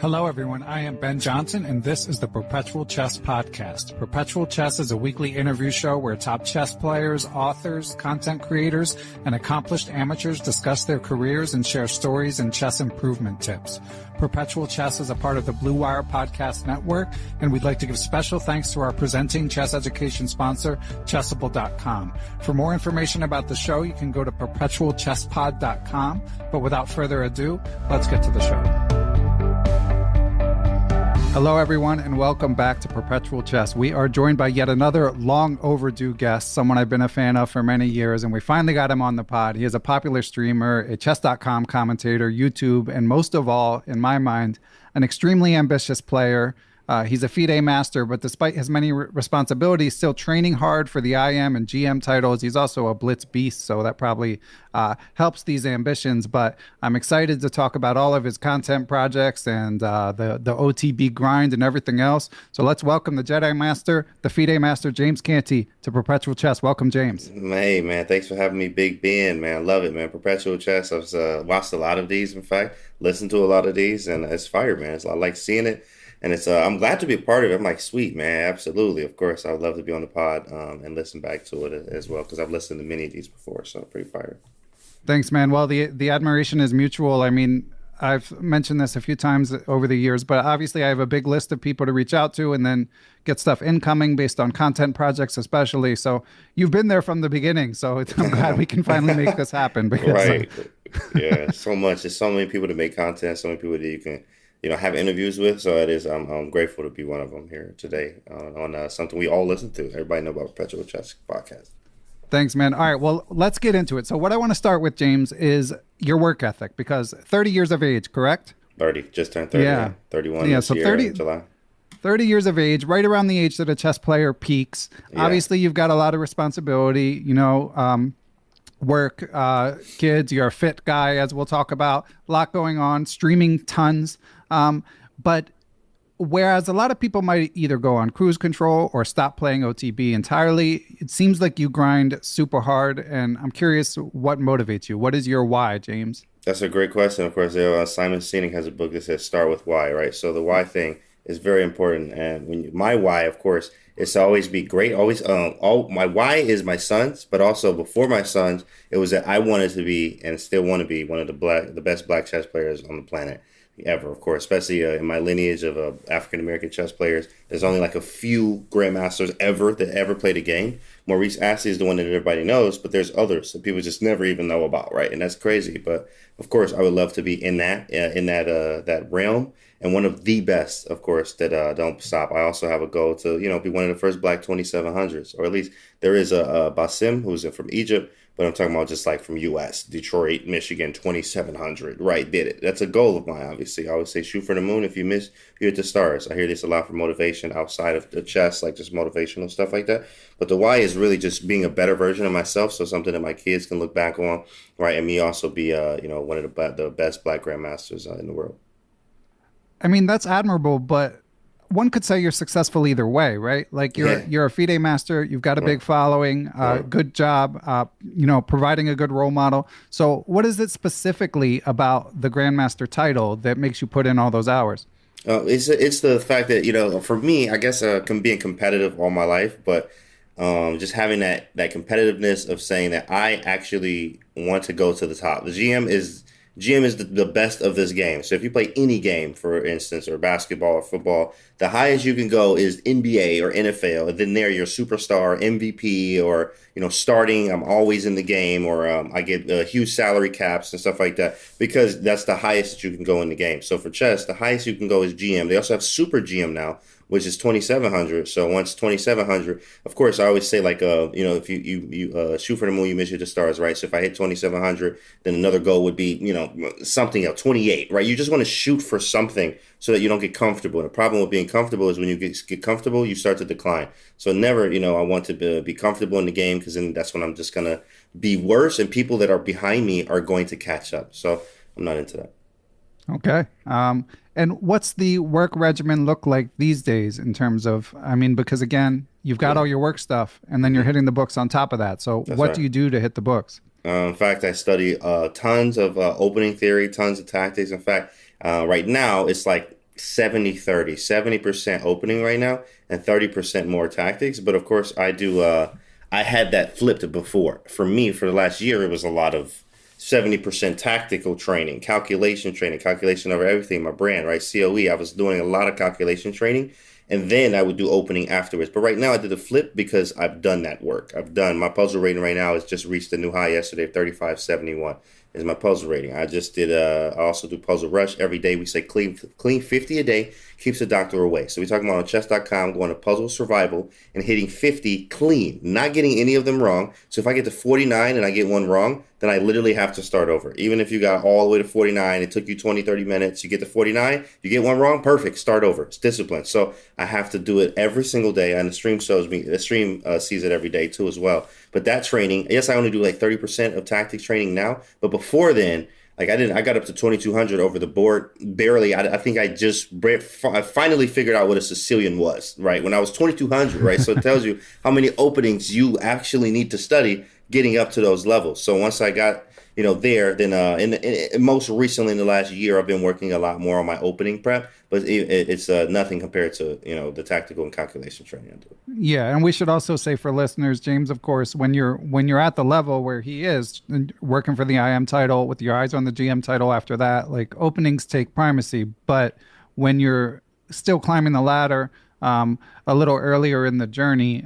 Hello, everyone. I am Ben Johnson, and this is the Perpetual Chess Podcast. Perpetual Chess is a weekly interview show where top chess players, authors, content creators, and accomplished amateurs discuss their careers and share stories and chess improvement tips. Perpetual Chess is a part of the Blue Wire Podcast Network, and we'd like to give special thanks to our presenting chess education sponsor, Chessable.com. For more information about the show, you can go to perpetualchesspod.com. But without further ado, let's get to the show. Hello, everyone, and welcome back to Perpetual Chess. We are joined by yet another long overdue guest, someone I've been a fan of for many years, and we finally got him on the pod. He is a popular streamer, a chess.com commentator, YouTube, and most of all, in my mind, an extremely ambitious player. He's a FIDE master, but despite his many responsibilities, still training hard for the IM and GM titles. He's also a blitz beast, so that probably helps these ambitions. But I'm excited to talk about all of his content projects and the OTB grind and everything else. So let's welcome the Jedi Master, the FIDE Master, James Canty, to Perpetual Chess. Welcome, James. Hey, man, thanks for having me, Big Ben, man. I love it, man. Perpetual Chess, I've watched a lot of these, in fact, listened to a lot of these, and it's fire, man. I like seeing it. And it's I'm glad to be a part of it. I'm like, sweet, man, absolutely. Of course, I would love to be on the pod and listen back to it as well, because I've listened to many of these before, so pretty fire. Thanks, man. Well, the admiration is mutual. I mean, I've mentioned this a few times over the years, but obviously I have a big list of people to reach out to and then get stuff incoming based on content projects especially. So you've been there from the beginning, so I'm glad we can finally make this happen. Because, right. Yeah, so much. There's so many people to make content, so many people that you can have interviews with. So it is, I'm grateful to be one of them here today on something we all listen to. Everybody know about Perpetual Chess Podcast. Thanks, man. All right, well, let's get into it. So what I want to start with, James, is your work ethic, because 30 years of age, correct? 30, just turned 30. Yeah. 31 yeah, this so year 30, in July. 30 years of age, right around the age that a chess player peaks. Yeah. Obviously, you've got a lot of responsibility, work, kids, you're a fit guy, as we'll talk about, a lot going on, streaming tons. But whereas a lot of people might either go on cruise control or stop playing OTB entirely, it seems like you grind super hard. And I'm curious what motivates you. What is your why, James? That's a great question. Of course, Simon Sinek has a book that says start with why, right? So the why thing is very important. And my why, of course, is to always be great. Always, my why is my sons, but also before my sons, it was that I wanted to be and still want to be one of the best black chess players on the planet ever, of course, especially in my lineage of African-American chess players. There's only like a few Grandmasters that ever played a game. Maurice is the one that everybody knows, but there's others that people just never even know about, right? And that's crazy. But of course, I would love to be in that realm, and one of the best, of course, that don't stop. I also have a goal to, be one of the first black 2700s, or at least there is a Basim who's from Egypt. But I'm talking about just like from U.S., Detroit, Michigan, 2700, right? Did it. That's a goal of mine, obviously. I always say shoot for the moon. If you miss, you hit the stars. I hear this a lot for motivation outside of the chess, like just motivational stuff like that. But the why is really just being a better version of myself, so something that my kids can look back on, right? And me also be, one of the best black grandmasters in the world. I mean, that's admirable, but one could say you're successful either way, right? Like you're a FIDE master, you've got a big following, good job, providing a good role model. So what is it specifically about the Grandmaster title that makes you put in all those hours? It's the fact that, for me, I guess being competitive all my life, but just having that competitiveness of saying that I actually want to go to the top. The GM is the best of this game. So if you play any game, for instance, or basketball or football, the highest you can go is NBA or NFL. And then you're superstar, MVP, or, starting, I'm always in the game, or I get huge salary caps and stuff like that, because that's the highest that you can go in the game. So for chess, the highest you can go is GM. They also have super GM now, which is 2,700. So once 2,700, of course, I always say, like, if you shoot for the moon, you miss the stars, right? So if I hit 2,700, then another goal would be, something else, 28, right? You just want to shoot for something so that you don't get comfortable. And the problem with being comfortable is when you get comfortable, you start to decline. So never, I want to be comfortable in the game, because then that's when I'm just going to be worse, and people that are behind me are going to catch up. So I'm not into that. Okay. And what's the work regimen look like these days in terms of, because again, you've got all your work stuff and then you're hitting the books on top of that. So that's what do you do to hit the books? In fact, I study tons of opening theory, tons of tactics. In fact, right now it's like 70-30, 70% opening right now and 30% more tactics. But of course, I had that flipped before. For me, for the last year, it was a lot of 70% tactical training, calculation over everything, my brand, right? COE. I was doing a lot of calculation training, and then I would do opening afterwards. But right now I did a flip because I've done that work. My puzzle rating right now has just reached a new high yesterday of 3571 is my puzzle rating. I also do puzzle rush every day. We say clean 50 a day keeps the doctor away. So we're talking about on chess.com going to puzzle survival and hitting 50 clean, not getting any of them wrong. So if I get to 49 and I get one wrong, then I literally have to start over. Even if you got all the way to 49, it took you 20, 30 minutes, you get to 49, you get one wrong, perfect, start over. It's discipline. So I have to do it every single day, and the stream sees it every day too as well. But that training, yes, I only do like 30% of tactics training now, but before then, like I got up to 2,200 over the board, barely. I think I finally figured out what a Sicilian was, right? When I was 2,200, right? So it tells you how many openings you actually need to study getting up to those levels. So once I got, there, then most recently in the last year, I've been working a lot more on my opening prep, but it's nothing compared to, the tactical and calculation training I do. Yeah, and we should also say for listeners, James, of course, when you're at the level where he is working for the IM title with your eyes on the GM title after that, like openings take primacy. But when you're still climbing the ladder, a little earlier in the journey,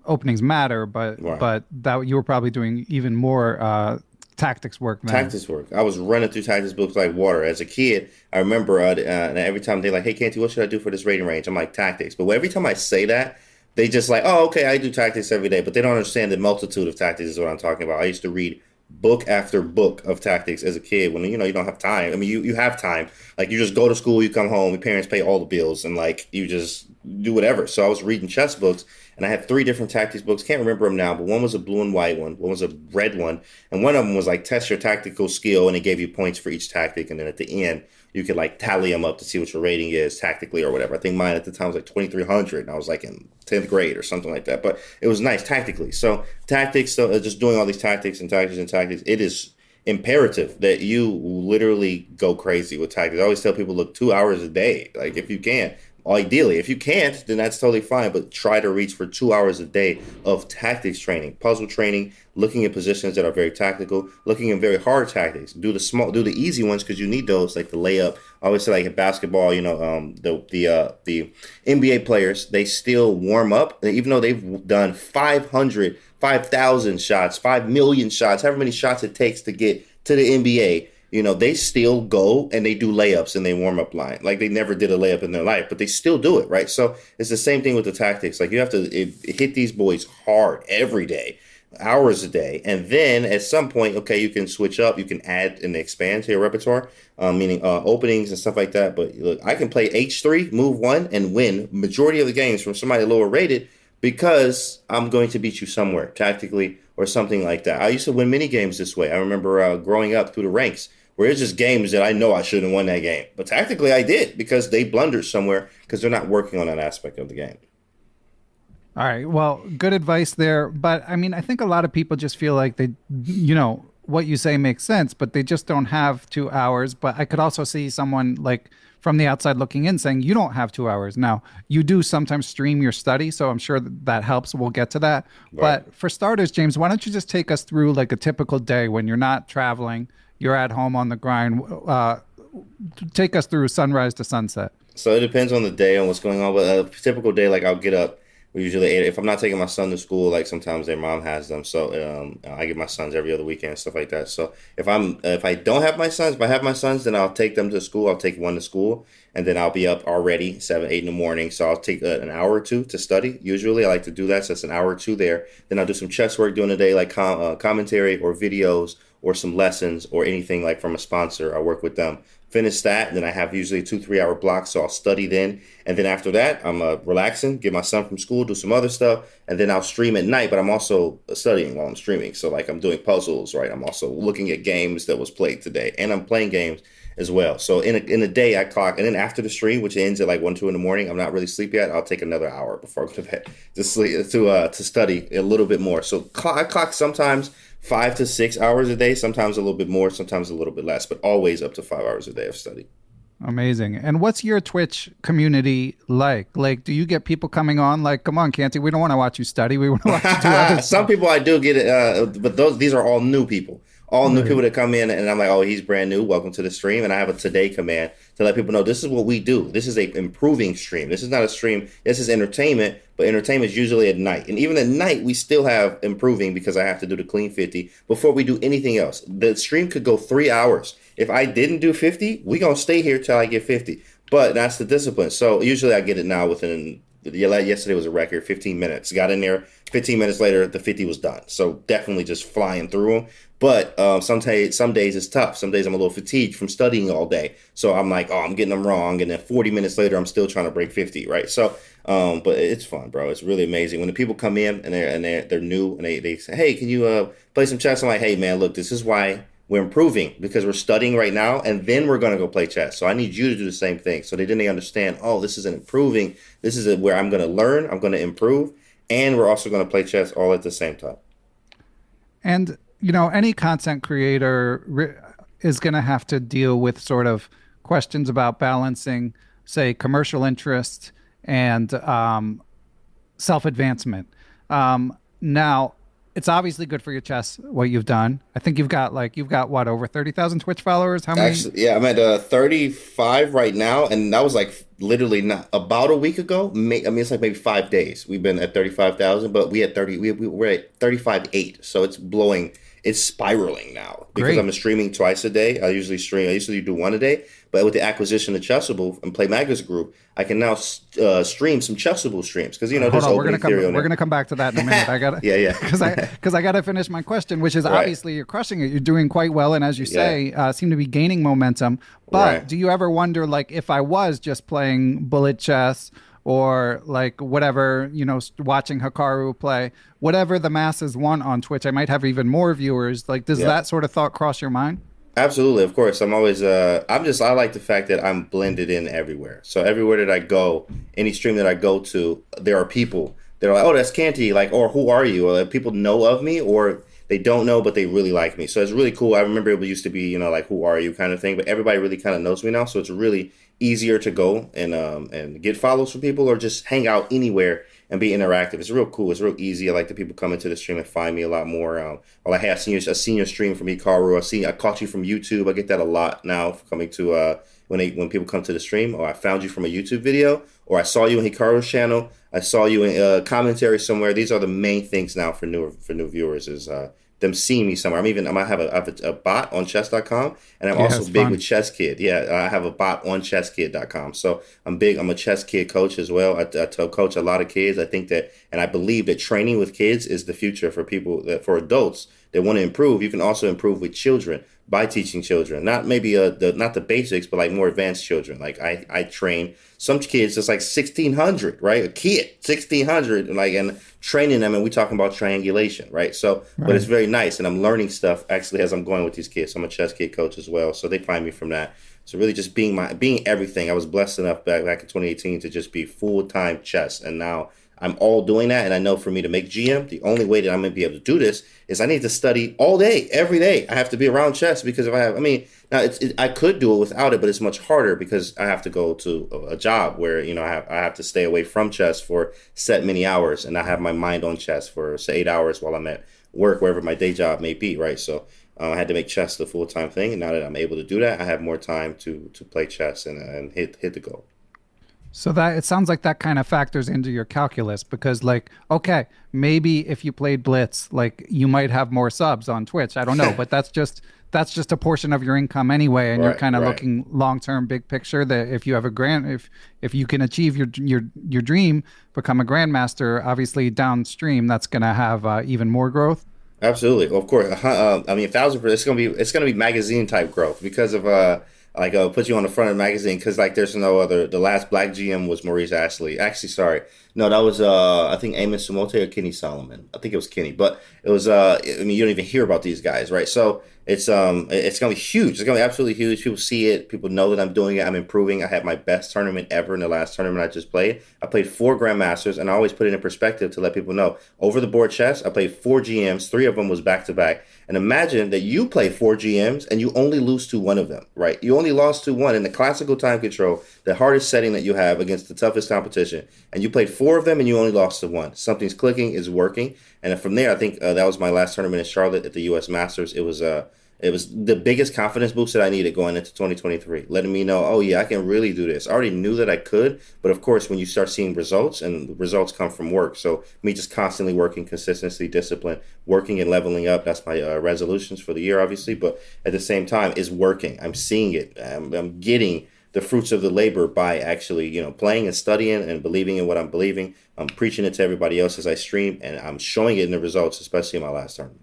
openings matter, but Right. but that you were probably doing even more tactics work then. Tactics work. I was running through tactics books like water. As a kid, I remember every time they're like, "Hey, Canty, what should I do for this rating range?" I'm like, "Tactics." But every time I say that, they just like, "Oh, okay, I do tactics every day." But they don't understand the multitude of tactics is what I'm talking about. I used to read book after book of tactics as a kid when you don't have time. I mean, you have time. Like you just go to school, you come home, your parents pay all the bills, and like you just do whatever. So I was reading chess books, and I had 3 different tactics books. Can't remember them now, but one was a blue and white one was a red one, and one of them was like test your tactical skill, and it gave you points for each tactic, and then at the end you could like tally them up to see what your rating is tactically or whatever. I think mine at the time was like 2,300, and I was like in 10th grade or something like that. But it was nice tactically. So tactics, so just doing all these tactics, it is imperative that you literally go crazy with tactics. I always tell people, look, 2 hours a day, like if you can. Ideally, if you can't, then that's totally fine, but try to reach for 2 hours a day of tactics training, puzzle training, looking at positions that are very tactical, looking at very hard tactics. Do the easy ones because you need those, like the layup. I always say, like in basketball, the NBA players, they still warm up, even though they've done 500, 5,000 shots, 5 million shots, however many shots it takes to get to the NBA. They still go and they do layups in their warm-up line. Like they never did a layup in their life, but they still do it, right? So it's the same thing with the tactics. Like you have to hit these boys hard every day, hours a day. And then at some point, okay, you can switch up. You can add and expand to your repertoire, meaning openings and stuff like that. But look, I can play H3, move 1, and win majority of the games from somebody lower rated because I'm going to beat you somewhere tactically or something like that. I used to win many games this way. I remember growing up through the ranks, where it's just games that I know I shouldn't have won that game. But tactically I did because they blundered somewhere because they're not working on that aspect of the game. All right. Well, good advice there. But I mean, I think a lot of people just feel like what you say makes sense, but they just don't have 2 hours. But I could also see someone like from the outside looking in saying you don't have 2 hours. Now, you do sometimes stream your study, so I'm sure that helps. We'll get to that. Right. But for starters, James, why don't you just take us through like a typical day when you're not traveling, you're at home on the grind. Take us through sunrise to sunset. So it depends on the day and what's going on. But a typical day, like I'll get up usually 8. If I'm not taking my son to school, like sometimes their mom has them. So I get my sons every other weekend and stuff like that. So if I don't have my sons, if I have my sons, then I'll take them to school. I'll take one to school, and then I'll be up already 7, 8 in the morning. So I'll take an hour or 2 to study. Usually I like to do that. So it's an hour or 2 there. Then I'll do some chess work during the day, like commentary or videos, or some lessons or anything like from a sponsor. I work with them. Finish that, and then I have usually 2-3 hour blocks, so I'll study then. And then after that, I'm relaxing, get my son from school, do some other stuff, and then I'll stream at night, but I'm also studying while I'm streaming. So like I'm doing puzzles, right? I'm also looking at games that was played today, and I'm playing games as well. So in a day, I clock, and then after the stream, which ends at like 1, 2 in the morning, I'm not really sleepy yet. I'll take another hour before I go to bed to sleep to study a little bit more. So I clock sometimes 5 to 6 hours a day, sometimes a little bit more, sometimes a little bit less, but always up to 5 hours a day of study. Amazing. And what's your Twitch community like? Like, do you get people coming on like, come on, Canty, we don't want to watch you study. We want to watch you do other Some stuff. people I do get it, but these are all new people. All new Right. people that come in, and I'm like, oh, he's brand new. Welcome to the stream. And I have a today command to let people know this is what we do. This is a improving stream. This is not a stream. This is entertainment, but entertainment is usually at night. And even at night, we still have improving because I have to do the clean 50 before we do anything else. The stream could go 3 hours. If I didn't do 50, we gonna stay here till I get 50. But that's the discipline. So usually I get it now within. Yesterday was a record, 15 minutes. Got in there, 15 minutes later, the 50 was done. So definitely just flying through them. But some days it's tough. Some days I'm a little fatigued from studying all day. So I'm like, oh, I'm getting them wrong. And then 40 minutes later, I'm still trying to break 50, right? So, but it's fun, bro. It's really amazing. When the people come in and they're new and they say, hey, can you play some chess? I'm like, hey, man, look, this is why we're improving because we're studying right now, and then we're going to go play chess. So I need you to do the same thing. So they understand, oh, this isn't improving. This is where I'm going to learn, I'm going to improve, and we're also going to play chess all at the same time. And, any content creator is going to have to deal with sort of questions about balancing, say, commercial interest and self advancement. Now, it's obviously good for your chess what you've done. I think you've got what, over 30,000 Twitch followers? How many? Actually, yeah, I'm at 35 right now, and that was like literally not about a week ago. I mean, it's like maybe 5 days. We've been at 35,000, but we had 30. We're at 35.8, so it's blowing. It's spiraling now because Great. I'm streaming twice a day. I usually do one a day, but with the acquisition of Chessable and Play Magus Group, I can now stream some Chessable streams because Hold there's on, opening theory on we're there. gonna come back to that in a minute. I got Yeah, yeah. because I gotta finish my question, which is Right. obviously you're crushing it. You're doing quite well, and as you say, seem to be gaining momentum. But Right. do you ever wonder, like, if I was just playing bullet chess or like whatever, watching Hikaru play, whatever the masses want on Twitch, I might have even more viewers. Like, does Yeah. that sort of thought cross your mind? Absolutely, of course. I'm always I like the fact that I'm blended in everywhere. So everywhere that I go, any stream that I go to, there are people that are like, "Oh, that's Canty," like, or "Who are you?" Or like, people know of me, or they don't know, but they really like me. So it's really cool. I remember it used to be, like, "Who are you?" kind of thing, but everybody really kind of knows me now. So it's really easier to go and get follows from people or just hang out anywhere and be interactive. It's real cool. It's real easy. I like the people come into the stream and find me a lot more. Like, hey, I seen your stream from Hikaru. I caught you from YouTube. I get that a lot now coming to when people come to the stream. Or I found you from a YouTube video, or I saw you in Hikaru's channel. I saw you in commentary somewhere. These are the main things now for new viewers is them seeing me somewhere. I might have a bot on chess.com, and I'm Yeah, also it's big fun. with Chess Kid. Yeah, I have a bot on chesskid.com. So I'm big. I'm a Chess Kid coach as well. I coach a lot of kids. I think that, and I believe that training with kids is the future for people, for adults that want to improve. You can also improve with children by teaching children, not maybe not the basics, but like more advanced children. Like I train some kids just like 1600, right? A kid 1600, and training them, and we talking about triangulation, right? So, but it's very nice, and I'm learning stuff actually as I'm going with these kids. So I'm a Chess Kid coach as well, so they find me from that. So really, just being everything. I was blessed enough back in 2018 to just be full-time chess, and now I'm all doing that. And I know for me to make GM, the only way that I'm going to be able to do this is I need to study all day, every day. I have to be around chess because I could do it without it, but it's much harder because I have to go to a job where, I have to stay away from chess for set many hours, and I have my mind on chess for, say, 8 hours while I'm at work, wherever my day job may be, right? So I had to make chess the full-time thing, and now that I'm able to do that, I have more time to play chess and hit the goal. So that it sounds like that kind of factors into your calculus because, like, okay, maybe if you played Blitz, like, you might have more subs on Twitch. I don't know, but that's just a portion of your income anyway, and you're kind of looking long term, big picture. That if you have if you can achieve your dream, become a grandmaster, obviously downstream, that's going to have even more growth. Absolutely, of course. 1,000%. It's gonna be magazine type growth because of put you on the front of the magazine because there's no other. The last black GM was Maurice Ashley. Actually, sorry, no, that was I think Amon Simotowe or Kenny Solomon. I think it was Kenny, but it was you don't even hear about these guys, right? So it's gonna be huge. It's gonna be absolutely huge. People see it. People know that I'm doing it. I'm improving. I had my best tournament ever in the last tournament I just played. I played 4 Grandmasters, and I always put it in perspective to let people know. Over the board chess, I played 4 GMs. 3 of them was back to back, And imagine that you play 4 GMs and you only lose to one of them, right? You only lost to one in the classical time control, the hardest setting that you have against the toughest competition. And you played 4 of them and you only lost to one. Something's clicking, is working. And from there, I think that was my last tournament in Charlotte at the U.S. Masters. It was the biggest confidence boost that I needed going into 2023, letting me know, oh, yeah, I can really do this. I already knew that I could, but of course, when you start seeing results, and the results come from work. So me just constantly working, consistency, discipline, working and leveling up. That's my resolutions for the year, obviously. But at the same time, it's working. I'm seeing it. I'm getting the fruits of the labor by actually, playing and studying and believing in what I'm believing. I'm preaching it to everybody else as I stream, and I'm showing it in the results, especially in my last tournament.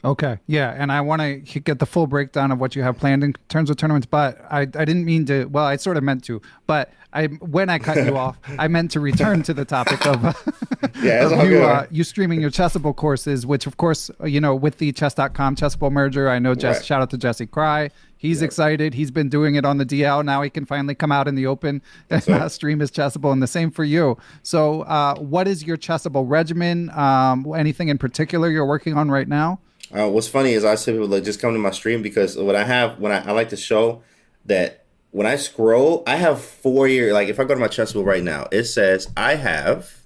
Okay. Yeah. And I want to get the full breakdown of what you have planned in terms of tournaments, but I didn't mean to, well, I sort of meant to, but when I cut you off, I meant to return to the topic of, you streaming your Chessable courses, which of course, with the chess.com Chessable merger, I know shout out to Jesse Cry. He's excited. He's been doing it on the DL. Now he can finally come out in the open and stream his Chessable, and the same for you. So what is your Chessable regimen? Anything in particular you're working on right now? What's funny is I see people just come to my stream because what I like to show that when I scroll, I have 4 years. Like if I go to my Chessable right now, it says I have.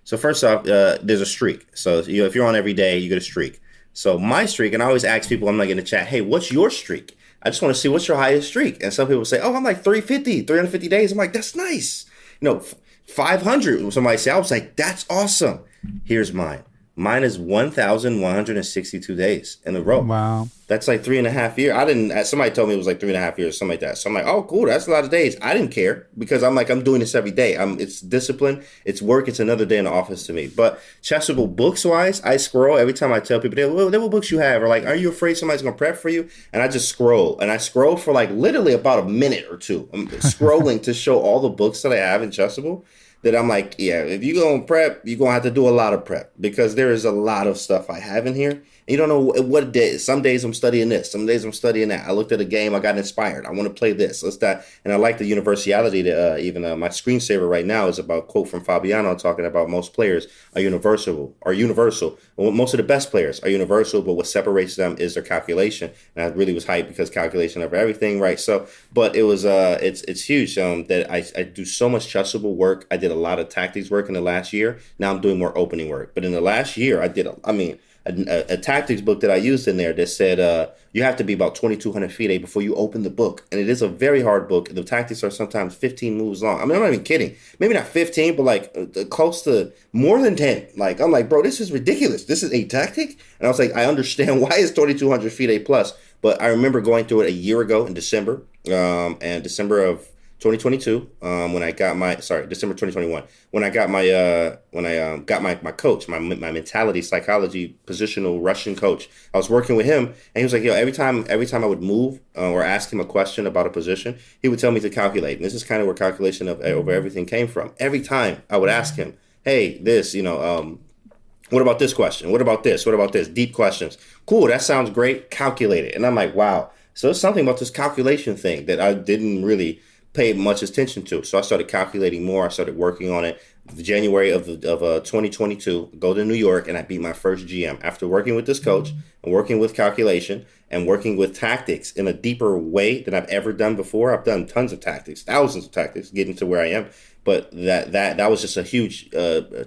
So first off, there's a streak. So if you're on every day, you get a streak. So my streak, and I always ask people, I'm like in the chat, hey, what's your streak? I just want to see what's your highest streak. And some people say, oh, I'm like 350 days. I'm like, that's nice. 500. Somebody say, I was like, that's awesome. Here's mine. Mine is 1,162 days in a row. Wow. That's like 3.5 years. Somebody told me it was like 3.5 years, something like that. So I'm like, oh, cool. That's a lot of days. I didn't care because I'm doing this every day. It's discipline. It's work. It's another day in the office to me. But Chessable books wise, I scroll every time I tell people, what books you have? Or like, are you afraid somebody's going to prep for you? And I just scroll. And I scroll for like literally about a minute or two. I'm scrolling to show all the books that I have in Chessable. That I'm like, yeah, if you're going to prep, you're going to have to do a lot of prep because there is a lot of stuff I have in here. And you don't know what day. Some days I'm studying this. Some days I'm studying that. I looked at a game. I got inspired. I want to play this. Let's that. And I like the universality that even my screensaver right now is about a quote from Fabiano talking about most players are universal. Well, most of the best players are universal, but what separates them is their calculation. And I really was hyped because calculation over everything, right? So, but it was it's huge that I do so much Chessable work. I did a lot of tactics work in the last year. Now I'm doing more opening work. But in the last year, I did a tactics book that I used in there that said you have to be about 2,200 FIDE before you open the book. And it is a very hard book. The tactics are sometimes 15 moves long. I'm not even kidding. Maybe not 15, but like close to more than 10. Like, I'm like, bro, this is ridiculous. This is a tactic? And I was like, I understand why it's 2,200 FIDE plus. But I remember going through it a year ago in December, and December of 2022, December 2021, when I got my coach, my mentality, psychology, positional Russian coach. I was working with him, and he was like, yo, every time I would move or ask him a question about a position, he would tell me to calculate. And this is kind of where calculation over everything came from. Every time I would ask him, hey, this, what about this question? What about this? What about this? Deep questions. Cool, that sounds great. Calculate it. And I'm like, wow. So there's something about this calculation thing that I didn't really pay much attention to. So I started calculating more. I started working on it. January of 2022, go to New York, and I beat my first GM after working with this coach and working with calculation and working with tactics in a deeper way than I've ever done before. I've done tons of tactics, thousands of tactics, getting to where I am. But that was just a huge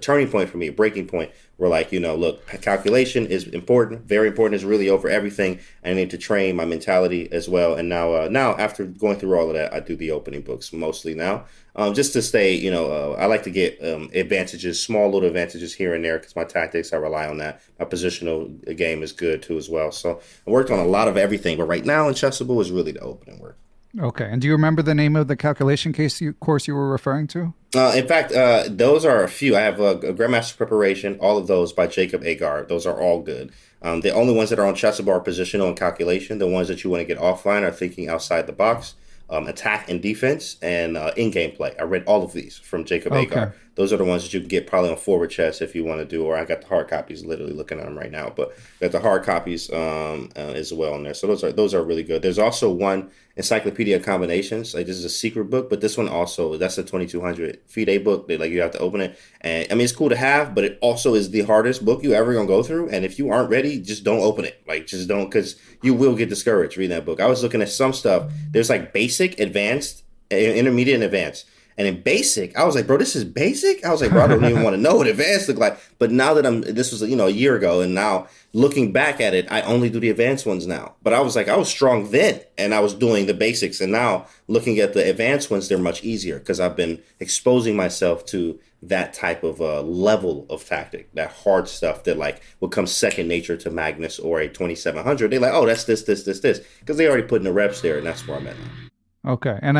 turning point for me, a breaking point. Where like, look, calculation is important, very important. It's really over everything. I need to train my mentality as well. And now after going through all of that, I do the opening books mostly now, just to stay. I like to get advantages, small little advantages here and there because my tactics, I rely on that. My positional game is good too as well. So I worked on a lot of everything, but right now in Chessable is really the opening work. Okay. And do you remember the name of the calculation course you were referring to? In fact, those are a few. I have a Grandmaster Preparation, all of those by Jacob Aagaard. Those are all good. The only ones that are on Chessable are positional and calculation. The ones that you want to get offline are thinking outside the box, attack and defense, and in-game play. I read all of these from Jacob Aagaard. those are the ones that you can get probably on Forward Chess if you want to do, or I got the hard copies, literally looking at them right now, but got the hard copies as well in there. So those are really good. There's also one, Encyclopedia Combinations. Like, this is a secret book, but this one also, that's a 2200 FIDE book. Like, you have to open it. And I mean, it's cool to have, but it also is the hardest book you ever gonna go through. And if you aren't ready, just don't open it. Like, just don't, because you will get discouraged reading that book. I was looking at some stuff. There's like basic, advanced, intermediate, and advanced. And in basic, I was like, bro, this is basic? I was like, bro, I don't even want to know what advanced look like. But now that this was, a year ago, and now looking back at it, I only do the advanced ones now. But I was like, I was strong then, and I was doing the basics. And now looking at the advanced ones, they're much easier because I've been exposing myself to that type of level of tactic, that hard stuff that like will come second nature to Magnus or a 2700. They're like, oh, that's this, because they already put in the reps there, and that's where I'm at now. Okay. And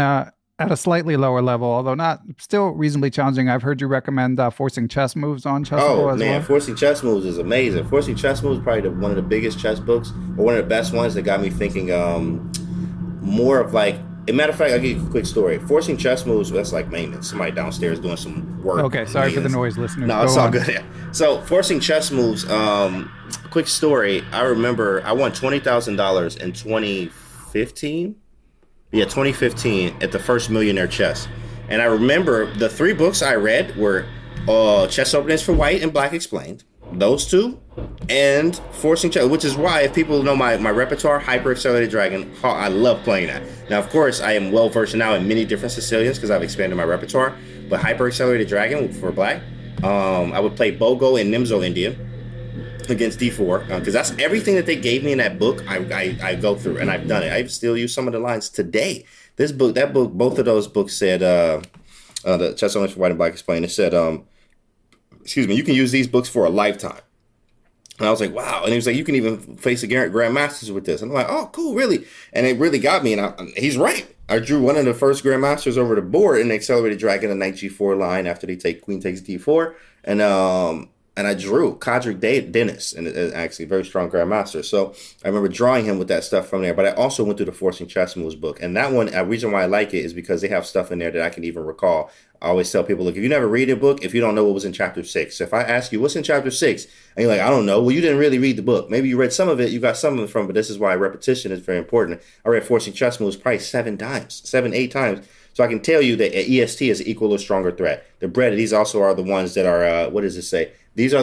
at a slightly lower level, although not still reasonably challenging, I've heard you recommend forcing chess moves on Chessable as well. Forcing chess moves is amazing. Forcing chess moves is probably one of the biggest chess books, or one of the best ones that got me thinking more of like, as a matter of fact, I'll give you a quick story. Forcing chess moves, that's like maintenance. Somebody downstairs doing some work. Okay, sorry for the noise, listeners. No, it's all good. Yeah. So forcing chess moves, quick story. I remember I won $20,000 in 2015. Yeah, 2015 at the first Millionaire Chess. And I remember the 3 books I read were Chess Openings for White and Black Explained. Those 2. And Forcing Chess, which is why, if people know my repertoire, Hyper Accelerated Dragon, I love playing that. Now, of course, I am well versed now in many different Sicilians because I've expanded my repertoire. But Hyper Accelerated Dragon for Black, I would play Bogo and Nimzo Indian against D4, because that's everything that they gave me in that book. I go through, and I've done it. I still use some of the lines today. That book, both of those books said, the Chess Owners for White and Black Explained, it said, you can use these books for a lifetime. And I was like, wow. And he was like, you can even face the Grandmasters with this. And I'm like, oh, cool, really? And it really got me. And he's right. I drew one of the first Grandmasters over the board in the Accelerated Dragon, the Knight G4 line after they take Queen takes D4. And I drew Kodrick Dennis, and actually a very strong Grandmaster. So I remember drawing him with that stuff from there. But I also went through the Forcing Chess Moves book. And that one, a reason why I like it is because they have stuff in there that I can even recall. I always tell people, look, if you never read a book, if you don't know what was in chapter 6. So if I ask you, what's in chapter 6? And you're like, I don't know. Well, you didn't really read the book. Maybe you read some of it. You got some of it from, but this is why repetition is very important. I read Forcing Chess Moves probably 8 times. So I can tell you that EST is an equal or stronger threat. The bread, these also are the ones that are, what does it say? These are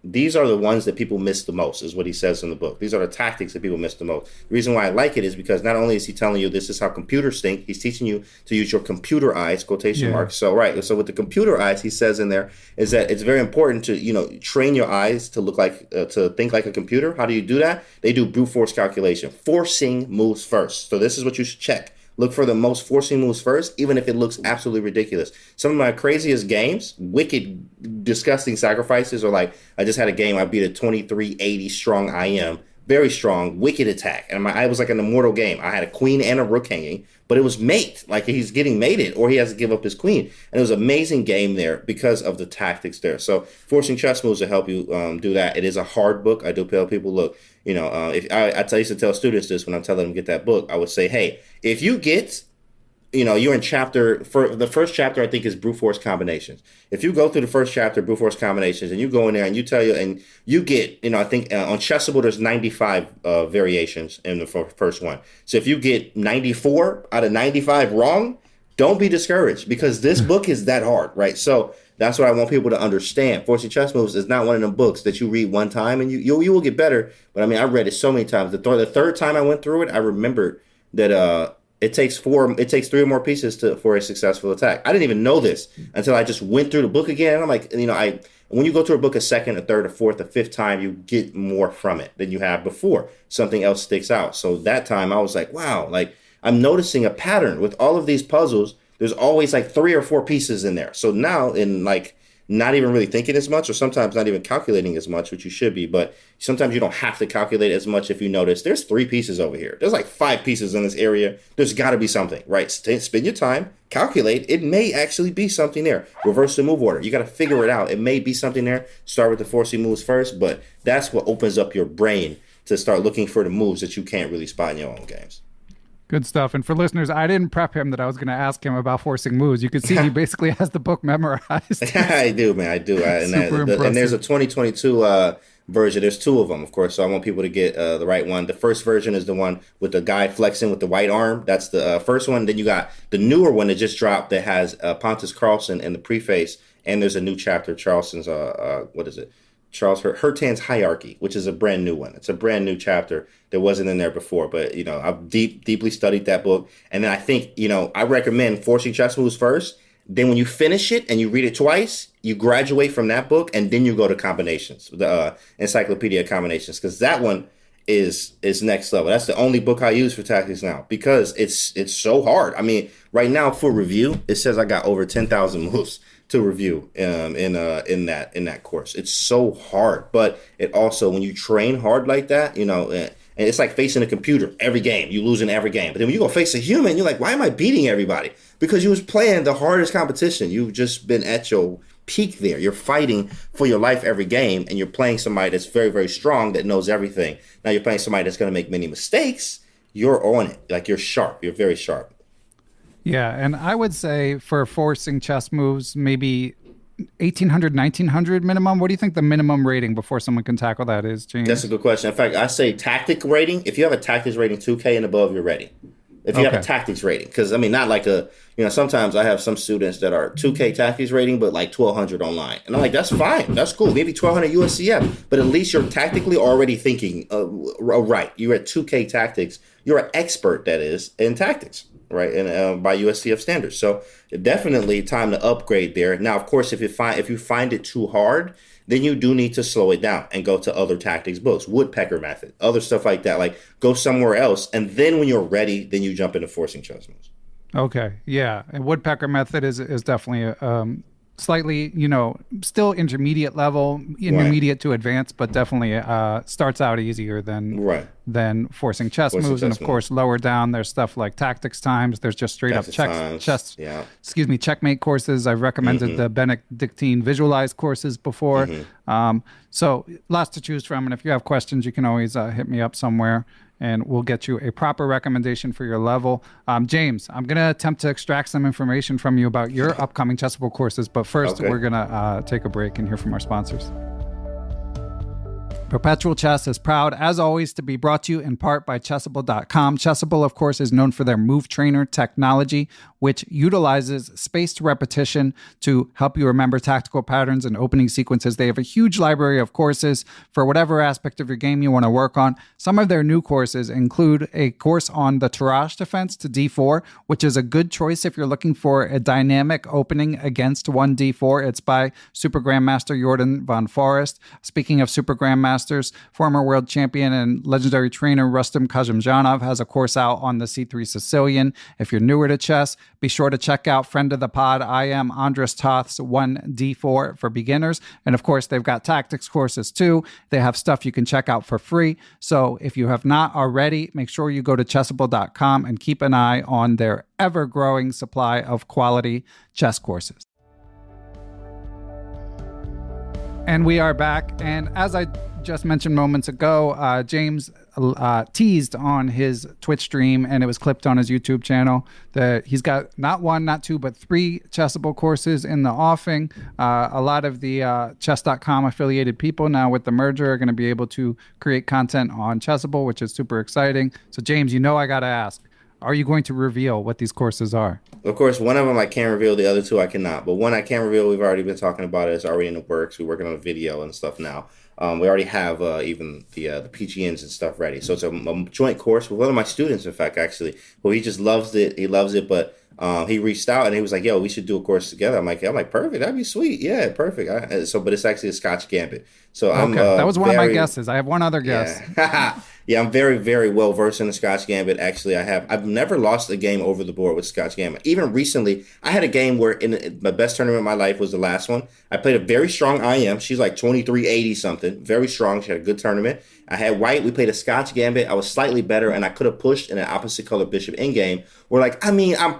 these are the ones that people miss the most, is what he says in the book. These are the tactics that people miss the most. The reason why I like it is because not only is he telling you this is how computers think, he's teaching you to use your computer eyes, quotation marks. So so with the computer eyes, he says in there is that it's very important to train your eyes to look like to think like a computer. How do you do that? They do brute force calculation, forcing moves first. So this is what you should check. Look for the most forcing moves first, even if it looks absolutely ridiculous. Some of my craziest games, wicked, disgusting sacrifices, or like I just had a game, I beat a 2380 strong IM, very strong, wicked attack. And I was like an immortal game. I had a queen and a rook hanging, but it was mate. Like he's getting mated, or he has to give up his queen. And it was an amazing game there because of the tactics there. So Forcing Chess Moves will help you do that. It is a hard book. I do tell people, look, if I used to tell students this when I'm telling them to get that book, I would say, hey, if you get, you're in the first chapter, I think, is brute force combinations. If you go through the first chapter, brute force combinations, and you go in there and you get, I think on Chessable, there's 95 variations in the first one. So if you get 94 out of 95 wrong, don't be discouraged, because this book is that hard, right? So that's what I want people to understand. Forcing Chess Moves is not one of them books that you read one time and you will get better. But I mean, I read it so many times. The third time I went through it, I remembered that it takes 3 or more pieces for a successful attack. I didn't even know this until I just went through the book again. And I'm like, when you go through a book a second, a third, a fourth, a fifth time, you get more from it than you have before. Something else sticks out. So that time I was like, wow, like I'm noticing a pattern with all of these puzzles. There's always like 3 or 4 pieces in there. So now in like not even really thinking as much, or sometimes not even calculating as much, which you should be, but sometimes you don't have to calculate as much if you notice there's 3 pieces over here. There's like 5 pieces in this area. There's got to be something, right? Spend your time, calculate. It may actually be something there. Reverse the move order. You got to figure it out. It may be something there. Start with the forcing moves first, but that's what opens up your brain to start looking for the moves that you can't really spot in your own games. Good stuff. And for listeners, I didn't prep him that I was going to ask him about forcing moves. You could see he basically has the book memorized. I do, man. I do. And there's a 2022 version. There's two of them, of course. So I want people to get the right one. The first version is the one with the guy flexing with the white arm. That's the first one. Then you got the newer one that just dropped that has Pontus Carlsen in the preface. And there's a new chapter, Charleston's, what is it? Charles Hertan's Hierarchy, which is a brand new one. It's a brand new chapter that wasn't in there before. But, I've deeply studied that book. And then I think, I recommend Forcing Chess Moves first. Then when you finish it and you read it twice, you graduate from that book and then you go to combinations, the Encyclopedia combinations, because that one is next level. That's the only book I use for tactics now because it's so hard. I mean, right now for review, it says I got over 10,000 moves to review in that course. It's so hard, but it also, when you train hard like that, and it's like facing a computer every game. You losing every game. But then when you go face a human, you're like, why am I beating everybody? Because you was playing the hardest competition. You've just been at your peak there. You're fighting for your life every game, and you're playing somebody that's very, very strong that knows everything. Now you're playing somebody that's going to make many mistakes. You're on it. Like, you're sharp. You're very sharp. Yeah, and I would say for forcing chess moves, maybe 1,800, 1,900 minimum. What do you think the minimum rating before someone can tackle that is, James? That's a good question. In fact, I say tactic rating. If you have a tactics rating 2K and above, you're ready. If you have a tactics rating. Because, not like sometimes I have some students that are 2K tactics rating, but like 1,200 online. And I'm like, that's fine. That's cool. Maybe 1,200 USCF. But at least you're tactically already thinking, right. You're at 2K tactics. You're an expert, that is, in tactics. Right, and by USCF standards, so definitely time to upgrade there. Now, of course, if you find it too hard, then you do need to slow it down and go to other tactics books, Woodpecker method, other stuff like that. Like, go somewhere else, and then when you're ready, then you jump into forcing chess moves. Okay, yeah, and Woodpecker method is definitely slightly, still intermediate level, intermediate to advanced, but definitely starts out easier than forcing chess moves. And of course, lower down, there's stuff like tactics times. There's just straight up checkmate courses. I've recommended the Benedictine visualized courses before. So lots to choose from. And if you have questions, you can always hit me up somewhere, and we'll get you a proper recommendation for your level. James, I'm going to attempt to extract some information from you about your upcoming Chessable courses, but first we're going to take a break and hear from our sponsors. Perpetual Chess is proud, as always, to be brought to you in part by Chessable.com. Chessable, of course, is known for their Move Trainer technology, which utilizes spaced repetition to help you remember tactical patterns and opening sequences. They have a huge library of courses for whatever aspect of your game you want to work on. Some of their new courses include a course on the Tarrasch defense to d4, which is a good choice if you're looking for a dynamic opening against 1d4. It's by Super Grandmaster Jordan von Forest. Speaking of Super Grandmasters, former world champion and legendary trainer Rustam Kazimjanov has a course out on the C3 Sicilian. If you're newer to chess, be sure to check out friend of the pod, I am Andres Toth's 1D4 for beginners. And of course, they've got tactics courses too. They have stuff you can check out for free. So if you have not already, make sure you go to Chessable.com and keep an eye on their ever-growing supply of quality chess courses. And we are back. And as I just mentioned moments ago, James teased on his Twitch stream, and it was clipped on his YouTube channel, that he's got not one, not two, but 3 Chessable courses in the offing. A lot of the chess.com affiliated people now with the merger are going to be able to create content on Chessable, which is super exciting. So James, I got to ask, are you going to reveal what these courses are? Of course, one of them I can reveal, the other 2 I cannot. But one I can reveal, we've already been talking about it. It's already in the works. We're working on a video and stuff now. We already have even the PGNs and stuff ready. So it's a joint course with one of my students, in fact, actually. Well, he just loves it. He loves it, but he reached out and he was like, yo, we should do a course together. I'm like, perfect. That'd be sweet. Yeah, perfect. But it's actually a Scotch Gambit. So that was one of my guesses. I have one other guess. Yeah. Yeah, I'm very, very well versed in the Scotch Gambit. Actually, I've never lost a game over the board with Scotch Gambit. Even recently, I had a game where in my best tournament of my life was the last one. I played a very strong IM. She's like 2380 something. Very strong. She had a good tournament. I had white. We played a Scotch Gambit. I was slightly better, and I could have pushed in an opposite color bishop endgame. I'm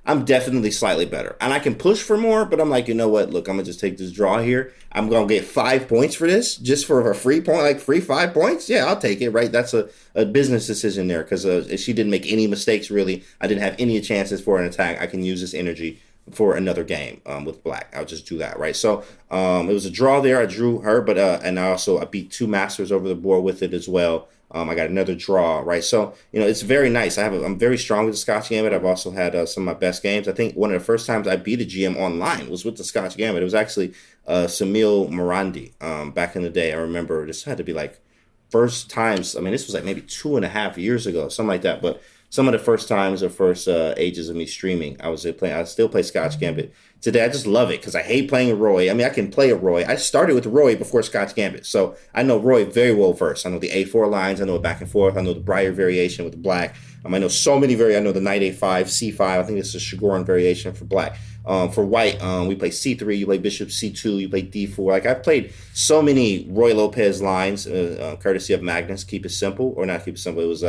I'm definitely slightly better. And I can push for more, but I'm like, you know what? Look, I'm going to just take this draw here. I'm going to get 5 points for this just for a free point, like free 5 points. Yeah, I'll take it, right? That's a business decision there because she didn't make any mistakes, really. I didn't have any chances for an attack. I can use this energy for another game with black. I'll just do that, right? So it was a draw there. I drew her, but and I beat 2 masters over the board with it as well. I got another draw, right? So, it's very nice. I'm very strong with the Scotch Gambit. I've also had some of my best games. I think one of the first times I beat a GM online was with the Scotch Gambit. It was actually Samil Morandi back in the day. I remember this had to be like first times. I mean, this was like maybe 2.5 years ago, something like that. But some of the first times or first ages of me streaming, I still play Scotch Gambit. Today, I just love it because I hate playing a Roy. I mean, I can play a Roy. I started with Roy before Scotch Gambit, so I know Roy very well first. I know the A4 lines. I know it back and forth. I know the Briar variation with the black. I know so many I know the Knight A5, C5. I think it's a Chigorin variation for black. For white, we play C3. You play Bishop C2. You play D4. Like, I've played so many Roy Lopez lines, courtesy of Magnus. Keep it simple, or not keep it simple. It was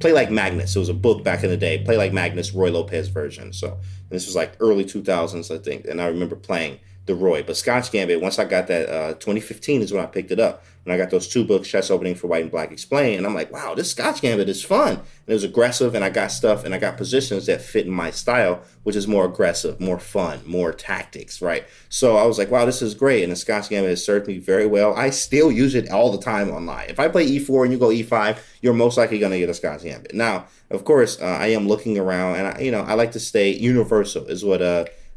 Play Like Magnus. It was a book back in the day. Play Like Magnus, Roy Lopez version. So this was like early 2000s, I think. And I remember playing the Roy. But Scotch Gambit, once I got that, 2015 is when I picked it up. When I got those 2 books, Chess Opening for White and Black Explained. And I'm like, wow, this Scotch Gambit is fun. And it was aggressive, and I got stuff, and I got positions that fit in my style, which is more aggressive, more fun, more tactics, right? So I was like, wow, this is great. And the Scotch Gambit has served me very well. I still use it all the time online. If I play E4 and you go E5, you're most likely going to get a Scotch Gambit. Now, of course, I am looking around, and I like to stay universal is what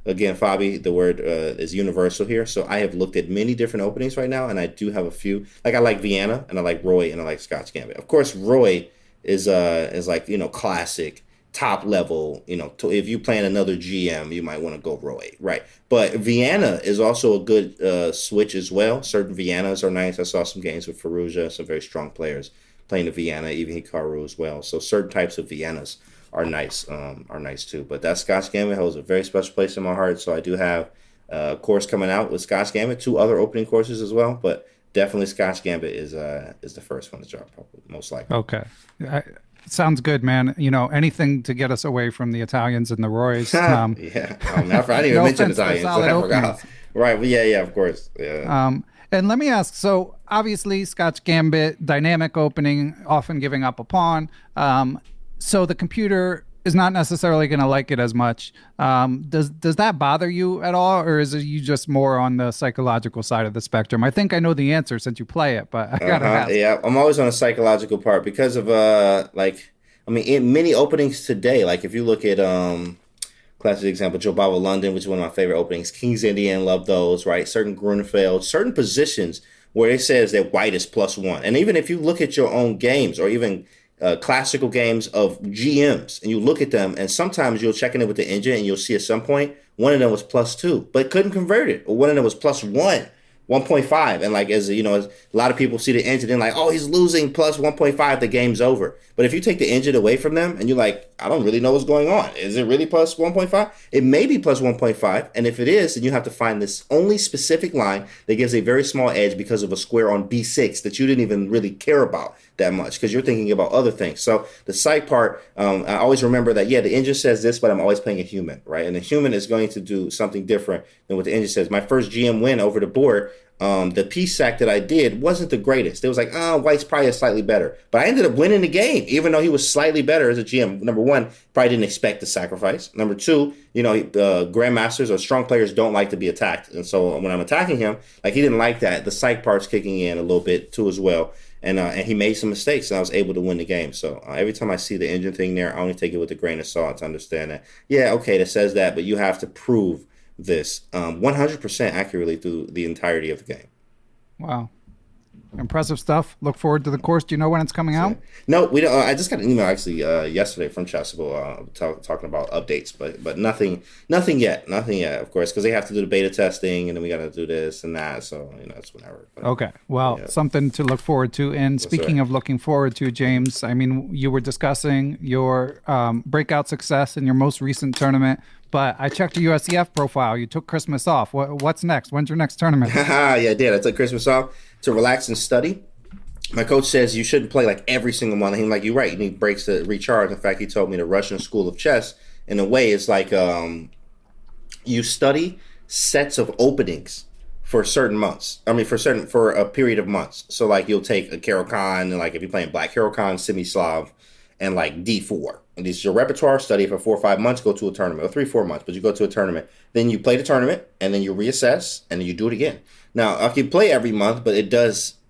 again, Fabi, the word is universal here. So I have looked at many different openings right now, and I do have a few. Like, I like Vienna, and I like Roy, and I like Scotch Gambit. Of course, Roy is like, classic, top level. If you plan another GM, you might want to go Roy, right? But Vienna is also a good switch as well. Certain Viennas are nice. I saw some games with Faruja, some very strong players playing the Vienna, even Hikaru as well. So certain types of Viennas are nice too. But that Scotch Gambit holds a very special place in my heart. So I do have a course coming out with Scotch Gambit, 2 other opening courses as well. But definitely Scotch Gambit is the first one to drop, probably, most likely. Okay. Sounds good, man. Anything to get us away from the Italians and the Roys. Yeah. I didn't even mention Italians. So I forgot. Right. But yeah, of course. Yeah. And let me ask, so obviously Scotch Gambit, dynamic opening, often giving up a pawn. So the computer is not necessarily going to like it as much. Does that bother you at all, or is it you just more on the psychological side of the spectrum? I think I know the answer since you play it, but I gotta ask. Yeah, I'm always on the psychological part because of in many openings today, like if you look at classic example, Joe Bava London, which is one of my favorite openings, King's Indian, love those, right? Certain Grunfeld, certain positions where it says that white is +1, and even if you look at your own games or even classical games of GMs, and you look at them, and sometimes you'll check in it with the engine, and you'll see at some point one of them was +2, but couldn't convert it, or one of them was +1, 1.5, and like as a lot of people see the engine and like, oh, he's losing +1.5, the game's over. But if you take the engine away from them, and you're like, I don't really know what's going on. Is it really +1.5? It may be +1.5, and if it is, then you have to find this only specific line that gives a very small edge because of a square on B6 that you didn't even really care about that much because you're thinking about other things. So the psych part, I always remember that, the engine says this, but I'm always playing a human, right? And the human is going to do something different than what the engine says. My first GM win over the board, the piece sack that I did wasn't the greatest. It was like, white's probably slightly better. But I ended up winning the game, even though he was slightly better as a GM. Number one, probably didn't expect the sacrifice. Number two, grandmasters or strong players don't like to be attacked. And so when I'm attacking him, like, he didn't like that. The psych part's kicking in a little bit too as well. And he made some mistakes, and I was able to win the game. So every time I see the engine thing there, I only take it with a grain of salt to understand that, that says that, but you have to prove this 100% accurately through the entirety of the game. Wow. Impressive stuff. Look forward to the course. Do you know when it's coming out? No, we don't. I just got an email actually yesterday from Chessable talking about updates, but nothing yet. Of course, because they have to do the beta testing, and then we got to do this and that. So it's whenever. But, okay, well, something to look forward to. And speaking of looking forward to, James, I mean, you were discussing your breakout success in your most recent tournament. But I checked your USCF profile. You took Christmas off. What's next? When's your next tournament? Yeah, I did. I took Christmas off to relax and study. My coach says you shouldn't play like every single month. I'm like, you're right. You need breaks to recharge. In fact, he told me the Russian School of Chess in a way, it's like you study sets of openings for certain months. I mean, for a period of months. So like you'll take a Caro-Kann, and like if you're playing Black Caro-Kann, Semi-Slav, and like D4. And this is your repertoire, study for 4 or 5 months, go to a tournament, or 3, 4 months, but you go to a tournament. Then you play the tournament, and then you reassess, and then you do it again. Now, if you play every month, but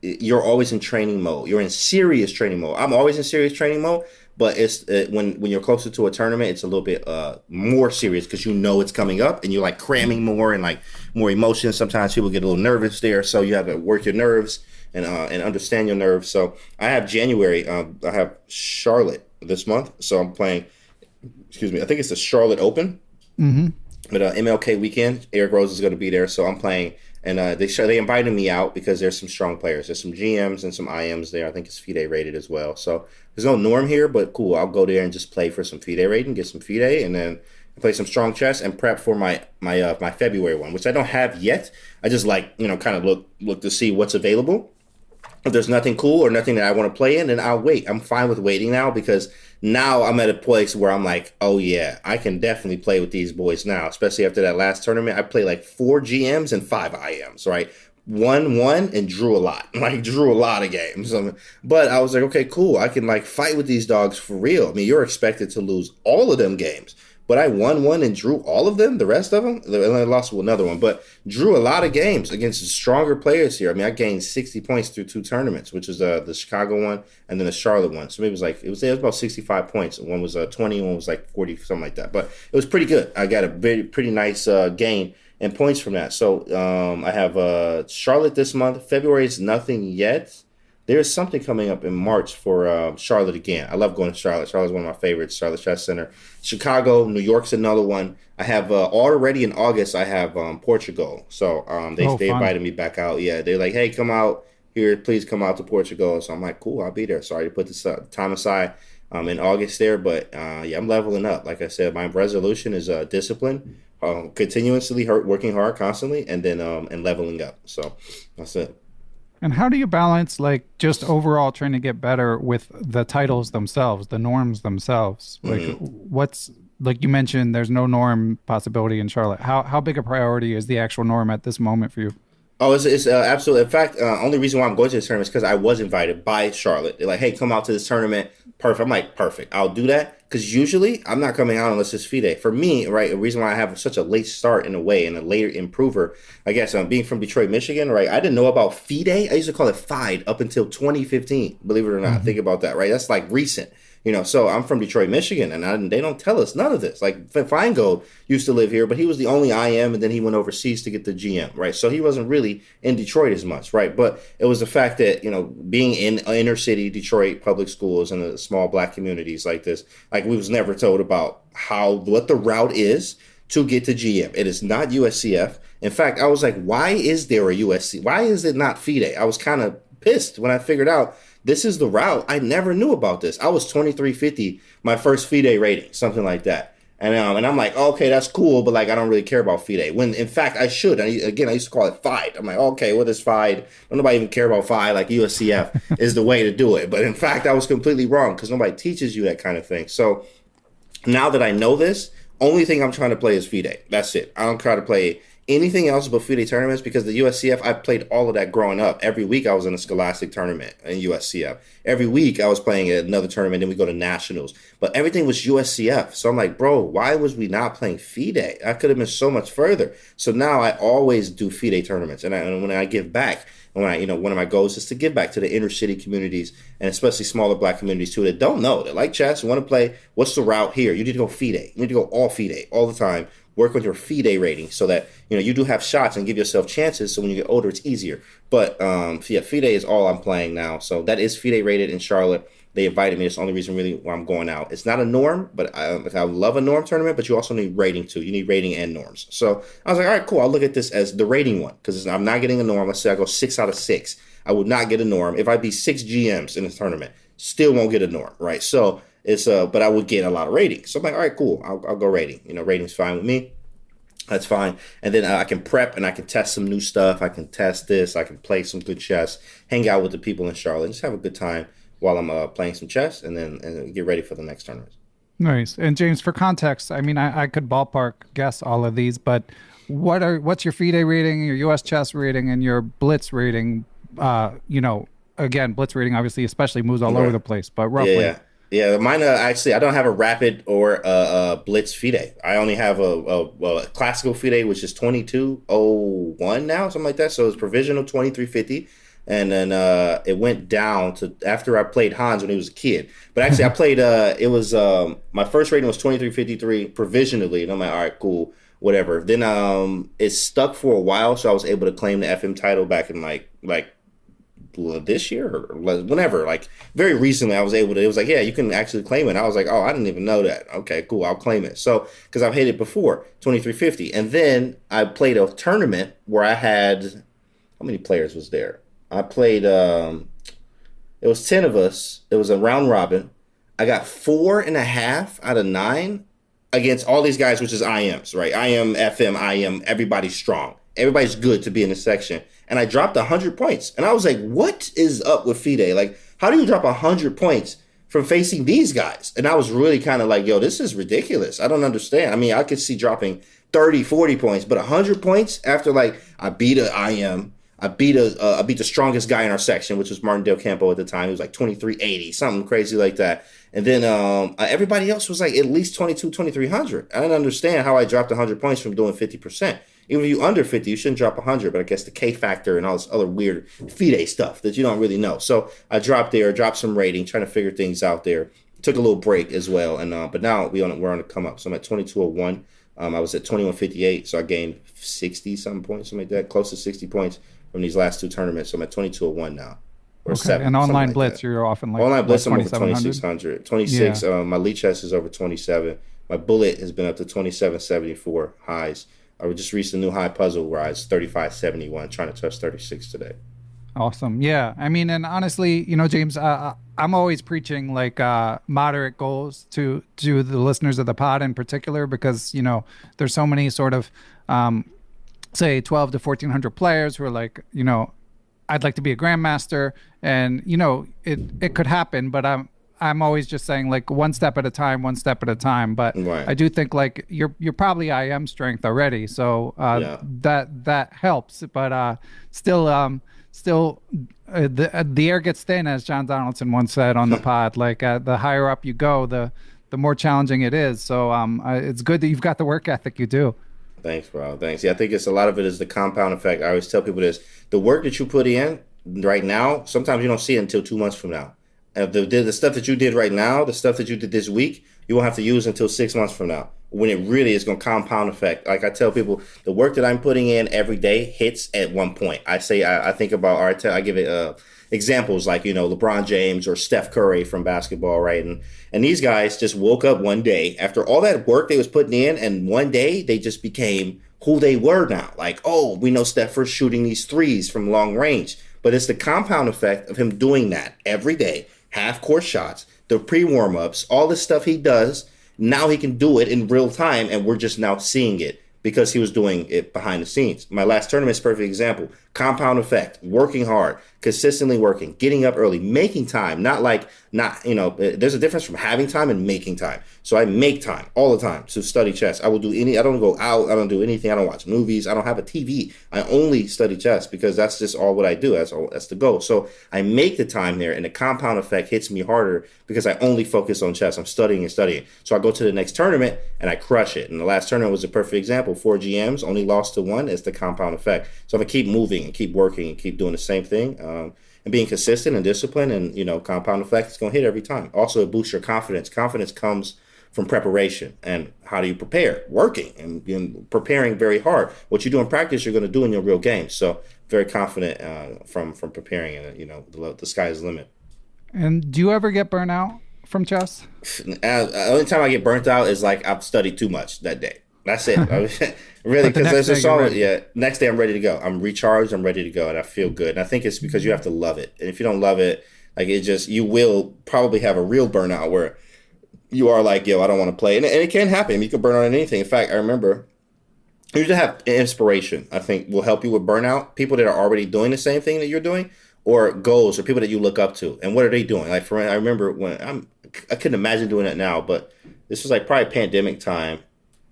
you're always in training mode. You're in serious training mode. I'm always in serious training mode, but it's when you're closer to a tournament, it's a little bit more serious because you know it's coming up, and you're like cramming more and like more emotions. Sometimes people get a little nervous there, so you have to work your nerves and understand your nerves. So I have January. I have Charlotte this month, so I'm playing. Excuse me. I think it's the Charlotte Open. Mm-hmm. But MLK weekend, Eric Rose is going to be there, so I'm playing. And they invited me out because there's some strong players. There's some GMs and some IMs there. I think it's FIDE rated as well. So there's no norm here, but cool. I'll go there and just play for some FIDE rating, get some FIDE, and then play some strong chess and prep for my February one, which I don't have yet. I just like, kind of look to see what's available. If there's nothing cool or nothing that I want to play in, then I'll wait. I'm fine with waiting now because now I'm at a place where I'm like, oh yeah, I can definitely play with these boys now, especially after that last tournament. I played like 4 GMs and 5 IMs, right? Won and drew a lot. Drew a lot of games. But I was like, okay, cool. I can fight with these dogs for real. I mean, you're expected to lose all of them games. But I won one and drew all of them, the rest of them. And I lost another one, but drew a lot of games against stronger players here. I mean, I gained 60 points through 2 tournaments, which is the Chicago one and then the Charlotte one. So maybe it was about 65 points. One was 20, one was 40, something like that. But it was pretty good. I got a pretty nice gain in points from that. So I have Charlotte this month. February is nothing yet. There's something coming up in March for Charlotte again. I love going to Charlotte. Charlotte's one of my favorites, Charlotte Chess Center. Chicago, New York's another one. I have already in August, I have Portugal. So they invited me back out. Yeah, they're like, hey, come out here. Please come out to Portugal. So I'm like, cool, I'll be there. Sorry to put this time aside in August there. But yeah, I'm leveling up. Like I said, my resolution is discipline, continuously working hard constantly, and then and leveling up. So that's it. And how do you balance just overall trying to get better with the titles themselves, the norms themselves? What's you mentioned, there's no norm possibility in Charlotte. How big a priority is the actual norm at this moment for you? Oh, it's absolutely. In fact, only reason why I'm going to this tournament is because I was invited by Charlotte. They're like, hey, come out to this tournament. Perfect. I'm like, perfect. I'll do that. Because usually I'm not coming out unless it's FIDE. For me, right, the reason why I have such a late start in a way and a later improver, I guess being from Detroit, Michigan, right, I didn't know about FIDE. I used to call it FIDE up until 2015, believe it or not. Mm-hmm. Think about that, right? That's recent. So I'm from Detroit, Michigan, and they don't tell us none of this. Feingold used to live here, but he was the only IM, and then he went overseas to get the GM, right? So he wasn't really in Detroit as much, right? But it was the fact that, being in inner city Detroit public schools and the small Black communities like this, we was never told about what the route is to get to GM. It is not USCF. In fact, I was like, why is there a USC? Why is it not FIDE? I was kind of pissed when I figured out this is the route. I never knew about this. I was 2350, my first FIDE rating, something like that. And I'm like, okay, that's cool, but I don't really care about FIDE. When in fact I should. I used to call it FIDE. I'm like, okay, what is FIDE? Don't nobody even care about FIDE. USCF is the way to do it. But in fact, I was completely wrong because nobody teaches you that kind of thing. So now that I know this, only thing I'm trying to play is FIDE. That's it. I don't try to play anything else but FIDE tournaments because the USCF, I played all of that growing up. Every week I was in a scholastic tournament in USCF. Every week I was playing at another tournament, then we go to nationals. But everything was USCF. So I'm like, bro, why was we not playing FIDE? I could have been so much further. So now I always do FIDE tournaments. And when I give back, one of my goals is to give back to the inner city communities and especially smaller Black communities too that don't know. They like chess, want to play. What's the route here? You need to go FIDE. You need to go all FIDE all the time. Work on your FIDE rating so that you do have shots and give yourself chances. So when you get older, it's easier. But yeah, FIDE is all I'm playing now. So that is FIDE rated in Charlotte. They invited me. It's the only reason really why I'm going out. It's not a norm, but I love a norm tournament. But you also need rating too. You need rating and norms. So I was like, all right, cool. I'll look at this as the rating one because I'm not getting a norm. Let's say I go 6 out of 6. I would not get a norm if I beat 6 GMs in this tournament. Still won't get a norm, right? So it's but I would get a lot of ratings. So I'm like, all right, cool. I'll go rating. Rating's fine with me. That's fine. And then I can prep and I can test some new stuff. I can test this. I can play some good chess, hang out with the people in Charlotte, just have a good time while I'm playing some chess and then get ready for the next tournament. Nice. And James, for context, I mean, I could ballpark guess all of these, but what's your FIDE rating, your US chess rating, and your Blitz rating? Again, Blitz rating obviously especially moves all over Right. the place, but Yeah, roughly. yeah. Yeah, mine actually I don't have a rapid or a blitz FIDE. I only have a classical FIDE, which is 2201 now, something like that. So it's provisional 2350, and then it went down to after I played Hans when he was a kid. But actually, I played it was my first rating was 2353 provisionally, and I'm like, all right, cool, whatever. Then it stuck for a while, so I was able to claim the FM title back in like this year or whenever, like very recently I was able to, it was like, yeah, you can actually claim it. I was like, oh, I didn't even know that. Okay, cool, I'll claim it. So because I've hit it before 2350, and then I played a tournament where I had, how many players was there? I played it was 10 of us. It was a round robin. I got 4.5 out of 9 against all these guys, which is IMs, right? IM, FM, IM, everybody's strong. Everybody's good to be in the section. And I dropped 100 points. And I was like, what is up with FIDE? Like, how do you drop 100 points from facing these guys? And I was really kind of like, yo, this is ridiculous. I don't understand. I mean, I could see dropping 30, 40 points, but 100 points after, like, I beat a IM. I beat the strongest guy in our section, which was Martin Del Campo at the time. He was like 2380, something crazy like that. And then everybody else was like at least 2300. I didn't understand how I dropped 100 points from doing 50%. Even if you under 50, you shouldn't drop 100, but I guess the K factor and all this other weird FIDE stuff that you don't really know. So I dropped some rating, trying to figure things out there. Took a little break as well, and but now we're on the come up. So I'm at 2201. I was at 2158, so I gained 60 something points, something like that, close to 60 points from these last two tournaments. So I'm at 2201 now. Or Okay. 7, And online like Blitz, that. you're often like Online Blitz, I'm over 2700. 2600. 26, Yeah. my lead chess is over 27. My bullet has been up to 2774 highs. I just reached a new high puzzle where I was 3571, trying to touch 36 today. Awesome. Yeah. I mean, and honestly, James, I'm always preaching like moderate goals to the listeners of the pod in particular, because, there's so many sort of, say 12 to 1400 players who are like, I'd like to be a grandmaster, and, it could happen, but I'm always just saying like one step at a time, one step at a time. But Right. I do think like you're probably IM strength already, so Yeah. that helps. But the air gets thin, as John Donaldson once said on the pod. Like the higher up you go, the more challenging it is. So it's good that you've got the work ethic you do. Thanks, bro. Thanks. Yeah, I think it's a lot of it is the compound effect. I always tell people this: the work that you put in right now, sometimes you don't see it until 2 months from now. The stuff that you did right now, the stuff that you did this week, you won't have to use until 6 months from now, when it really is going to compound effect. Like I tell people, the work that I'm putting in every day hits at one point. I say I think about, or I give it examples like LeBron James or Steph Curry from basketball, right? And these guys just woke up one day after all that work they was putting in, and one day they just became who they were now. Like, oh, we know Steph for shooting these threes from long range, but it's the compound effect of him doing that every day. Half court shots, the pre-warm ups, all the stuff he does. Now he can do it in real time, and we're just now seeing it because he was doing it behind the scenes. My last tournament is a perfect example. Compound effect, working hard, consistently working, getting up early, making time, there's a difference from having time and making time. So I make time all the time to study chess. I don't go out, I don't do anything, I don't watch movies, I don't have a TV. I only study chess because that's just all what I do. That's the goal. So I make the time there, and the compound effect hits me harder because I only focus on chess. I'm studying and studying. So I go to the next tournament and I crush it. And the last tournament was a perfect example. 4 GMs, only lost to 1. It's the compound effect. So I'm gonna keep moving and keep working and keep doing the same thing, and being consistent and disciplined, and compound effect is going to hit every time. Also, it boosts your confidence. Confidence comes from preparation. And how do you prepare? Working and preparing very hard. What you do in practice, you're going to do in your real game. So very confident from preparing, and the sky is the limit. And do you ever get burnt out from chess? The only time I get burnt out is like I've studied too much that day. That's it. Really, But the because next there's day a you're song. ready. Yeah, next day I'm ready to go. I'm recharged. I'm ready to go, and I feel good. And I think it's because you have to love it. And if you don't love it, like you will probably have a real burnout where you are like, yo, I don't want to play. And it can happen. You can burn out on anything. In fact, I remember you should have inspiration. I think will help you with burnout. People that are already doing the same thing that you're doing, or goals, or people that you look up to. And what are they doing? Like I remember when I couldn't imagine doing that now, but this was like probably pandemic time.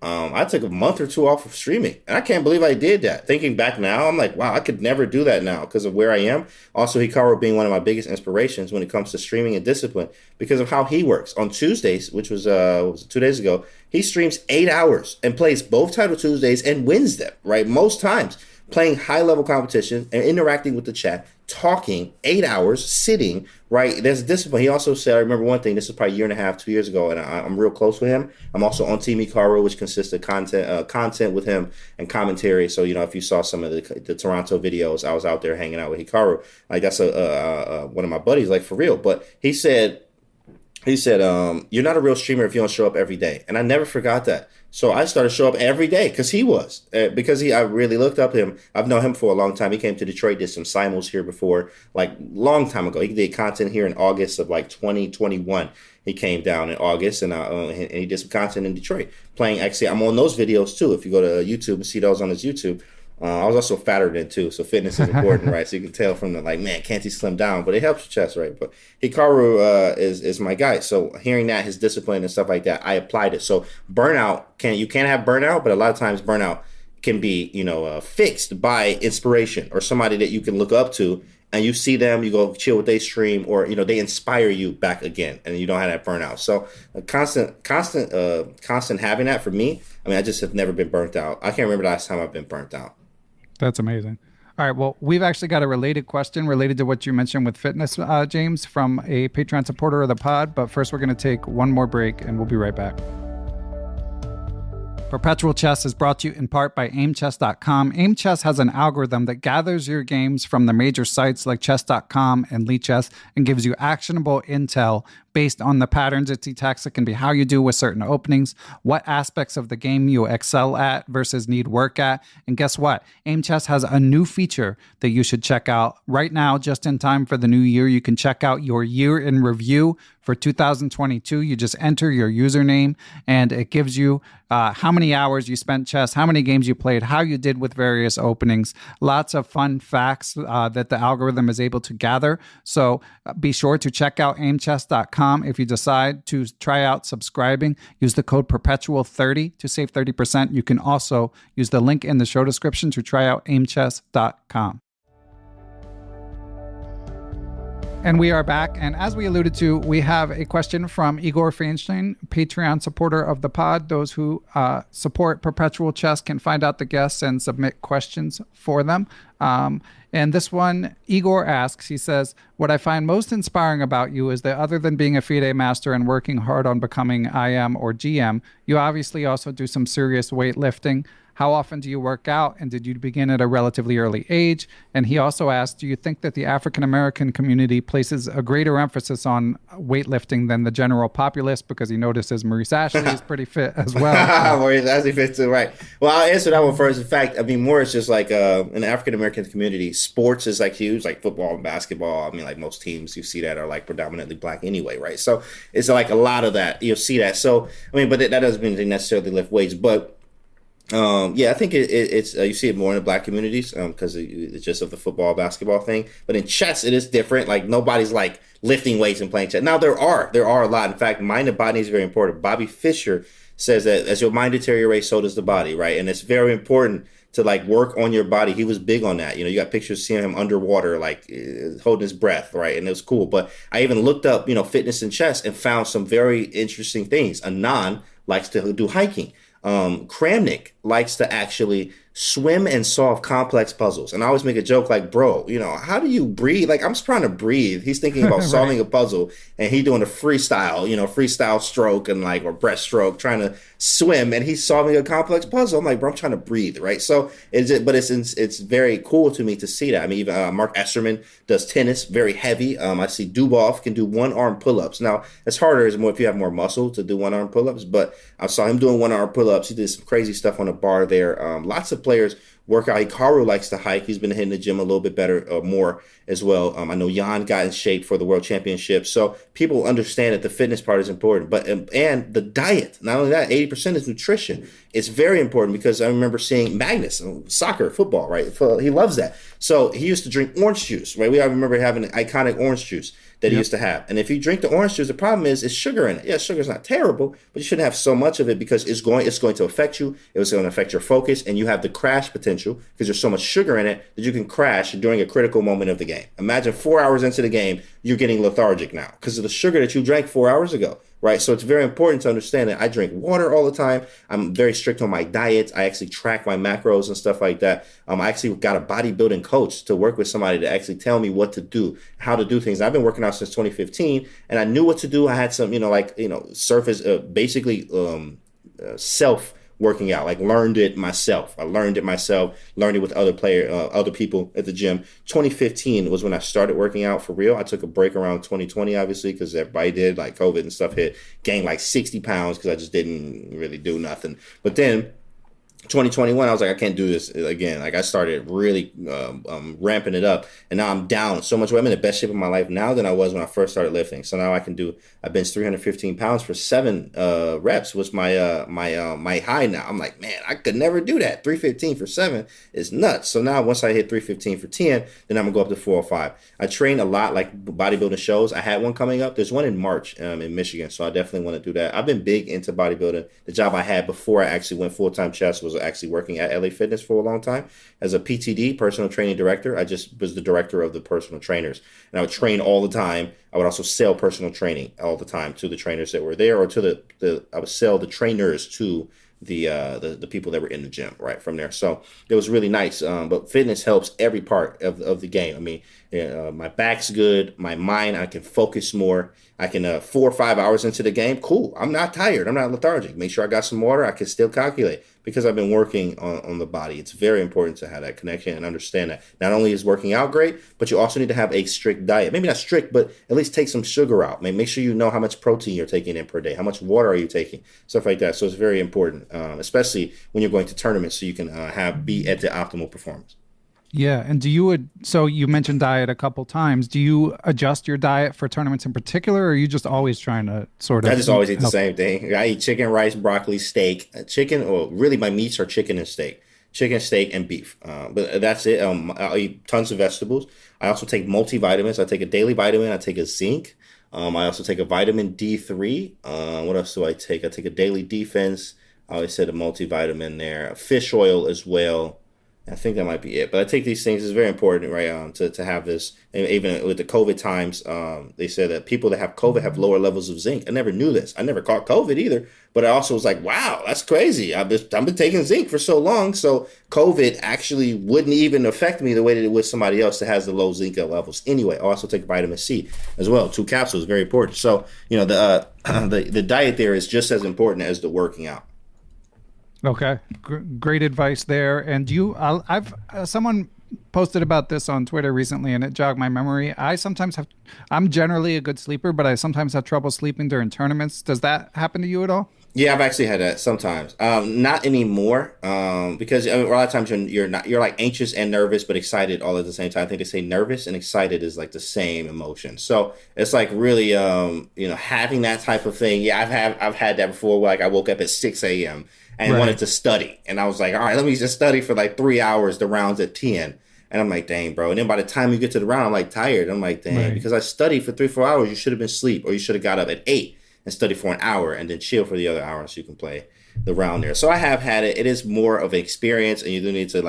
I took a month or two off of streaming, and I can't believe I did that. Thinking back now, I'm like, wow, I could never do that now because of where I am. Also, Hikaru being one of my biggest inspirations when it comes to streaming and discipline because of how he works. On Tuesdays, which was 2 days ago, he streams 8 hours and plays both Title Tuesdays and wins them, right? Most times, playing high-level competition and interacting with the chat, talking 8 hours, sitting, right? There's discipline. He also said, I remember one thing, this is probably a year and a half, 2 years ago, and I'm real close with him. I'm also on Team Hikaru, which consists of content with him and commentary. So, if you saw some of the Toronto videos, I was out there hanging out with Hikaru. Like, that's one of my buddies, like, for real. But he said, you're not a real streamer if you don't show up every day. And I never forgot that. So I started to show up every day because he was. I really looked up him. I've known him for a long time. He came to Detroit, did some simuls here before, like long time ago. He did content here in August of like 2021. He came down in August and he did some content in Detroit. Playing, actually, I'm on those videos too. If you go to YouTube and see those on his YouTube. I was also fatter than too, so fitness is important, right? So you can tell from the Canty slim down, but it helps your chest, right? But Hikaru is my guy. So hearing that, his discipline and stuff like that, I applied it. So burnout, you can't have burnout, but a lot of times burnout can be, fixed by inspiration or somebody that you can look up to, and you see them, you go chill with their stream, or they inspire you back again, and you don't have that burnout. So constant having that for me. I mean, I just have never been burnt out. I can't remember the last time I've been burnt out. That's amazing. All right. Well, we've actually got a related question related to what you mentioned with fitness, James, from a Patreon supporter of the pod. But first, we're going to take one more break, and we'll be right back. Perpetual Chess is brought to you in part by Aimchess.com. Aimchess has an algorithm that gathers your games from the major sites like Chess.com and Lichess and gives you actionable intel based on the patterns it detects. It can be how you do with certain openings, what aspects of the game you excel at versus need work at. And guess what? Aimchess has a new feature that you should check out right now, just in time for the new year. You can check out your year in review for 2022. You just enter your username and it gives you how many hours you spent chess, how many games you played, how you did with various openings. Lots of fun facts that the algorithm is able to gather. So be sure to check out aimchess.com. If you decide to try out subscribing, use the code Perpetual30 to save 30%. You can also use the link in the show description to try out aimchess.com. And we are back. And as we alluded to, we have a question from Igor Feinstein, Patreon supporter of the pod. Those who support Perpetual Chess can find out the guests and submit questions for them. And this one, Igor asks, he says, what I find most inspiring about you is that other than being a FIDE master and working hard on becoming IM or GM, you obviously also do some serious weightlifting. How often do you work out, and did you begin at a relatively early age? And he also asked, do you think that the African-American community places a greater emphasis on weightlifting than the general populace? Because he notices Maurice Ashley is pretty fit as well. Maurice Ashley fit too, right. Well, I'll answer that one first. In fact, I mean, more it's just like in the African-American community, sports is like huge, like football and basketball. I mean, like most teams you see that are like predominantly black anyway, right? So it's like a lot of that. You'll see that. So, I mean, but that doesn't mean they necessarily lift weights, but I think it's you see it more in the black communities because it's just of the football, basketball thing. But in chess, it is different. Like nobody's like lifting weights and playing chess. Now there are a lot. In fact, mind and body is very important. Bobby Fischer says that as your mind deteriorates, so does the body, right? And it's very important to like work on your body. He was big on that. You got pictures seeing him underwater, like holding his breath, right? And it was cool. But I even looked up, fitness and chess and found some very interesting things. Anand likes to do hiking. Kramnik likes to actually swim and solve complex puzzles. And I always make a joke like, bro, how do you breathe? Like, I'm just trying to breathe. He's thinking about solving a puzzle and he doing a freestyle, freestyle stroke and like, or breaststroke, trying to swim, and he's solving a complex puzzle. I'm like, bro, I'm trying to breathe, right? So it's very cool to me to see that. I mean, even Mark Esserman does tennis, very heavy. I see Dubov can do one-arm pull-ups. Now, it's harder if you have more muscle to do one-arm pull-ups, but I saw him doing one-arm pull-ups. He did some crazy stuff on the bar there. Lots of players work out. Hikaru likes to hike. He's been hitting the gym a little bit better, more as well. I know Jan got in shape for the World Championship. So people understand that the fitness part is important, but and the diet. Not only that, 80% is nutrition. It's very important because I remember seeing Magnus, soccer, football, right? He loves that. So he used to drink orange juice, right? I remember having iconic orange juice. that he used to have. And if you drink the orange juice, the problem is it's sugar in it. Yeah, sugar's not terrible, but you shouldn't have so much of it because it's going to affect you. It's going to affect your focus, and you have the crash potential because there's so much sugar in it that you can crash during a critical moment of the game. Imagine 4 hours into the game, you're getting lethargic now because of the sugar that you drank 4 hours ago. Right. So it's very important to understand that I drink water all the time. I'm very strict on my diet. I actually track my macros and stuff like that. I actually got a bodybuilding coach to work with somebody to actually tell me what to do, how to do things. I've been working out since 2015 and I knew what to do. I had some, surface, basically self working out, like learned it myself. Learned it with other people at the gym. 2015 was when I started working out for real. I took a break around 2020, obviously, because everybody did, like COVID and stuff hit, gained like 60 pounds because I just didn't really do nothing. But then 2021, I was like, I can't do this again. Like I started really ramping it up, and now I'm down so much weight. I'm in the best shape of my life now than I was when I first started lifting. So now I bench 315 pounds for 7 reps was my high now. I'm like, man, I could never do that. 315 for 7 is nuts. So now once I hit 315 for 10, then I'm gonna go up to 405. I train a lot, like bodybuilding shows. I had one coming up. There's one in March in Michigan, so I definitely want to do that. I've been big into bodybuilding. The job I had before I actually went full-time chess was actually working at LA Fitness for a long time as a PTD, personal training director. I just was the director of the personal trainers, and I would train all the time. I would also sell personal training all the time to the trainers that were there, or to I would sell the trainers to the people that were in the gym right from there. So it was really nice. But fitness helps every part of the game. I mean, my back's good, my mind, I can focus more. I can 4 or 5 hours into the game. Cool. I'm not tired. I'm not lethargic. Make sure I got some water. I can still calculate because I've been working on the body. It's very important to have that connection and understand that not only is working out great, but you also need to have a strict diet. Maybe not strict, but at least take some sugar out. Make sure you know how much protein you're taking in per day. How much water are you taking? Stuff like that. So it's very important, especially when you're going to tournaments, so you can be at the optimal performance. Yeah. And so you mentioned diet a couple times. Do you adjust your diet for tournaments in particular, or are you just always trying to sort of... I just always eat the same thing. I eat chicken, rice, broccoli, steak. Chicken, or really my meats are chicken and steak. Chicken, steak, and beef. But that's it. I eat tons of vegetables. I also take multivitamins. I take a daily vitamin. I take a zinc. I also take a vitamin D3. What else do I take? I take a daily defense. I always said a multivitamin there. Fish oil as well. I think that might be it. But I take these things. It's very important, right, to have this. And even with the COVID times, they said that people that have COVID have lower levels of zinc. I never knew this. I never caught COVID either. But I also was like, wow, that's crazy. I've been taking zinc for so long. So COVID actually wouldn't even affect me the way that it would somebody else that has the low zinc levels. Anyway, I also take vitamin C as well. 2 capsules, very important. So, the diet there is just as important as the working out. Okay, great advice there. And someone posted about this on Twitter recently, and it jogged my memory. I'm generally a good sleeper, but I sometimes have trouble sleeping during tournaments. Does that happen to you at all? Yeah, I've actually had that sometimes. Not anymore, because a lot of times you're like anxious and nervous, but excited all at the same time. I think they say nervous and excited is like the same emotion. So it's like really, having that type of thing. Yeah, I've had that before. Where like I woke up at 6 a.m. and wanted to study, and I was like, all right, let me just study for like 3 hours. The round's at 10. And I'm like, dang, bro. And then by the time you get to the round, I'm like tired. I'm like, dang, because I studied for 3-4 hours. You should have been asleep, or you should have got up at 8 and study for an hour and then chill for the other hour so you can play the round there. So I have had it. It is more of an experience, and you do need to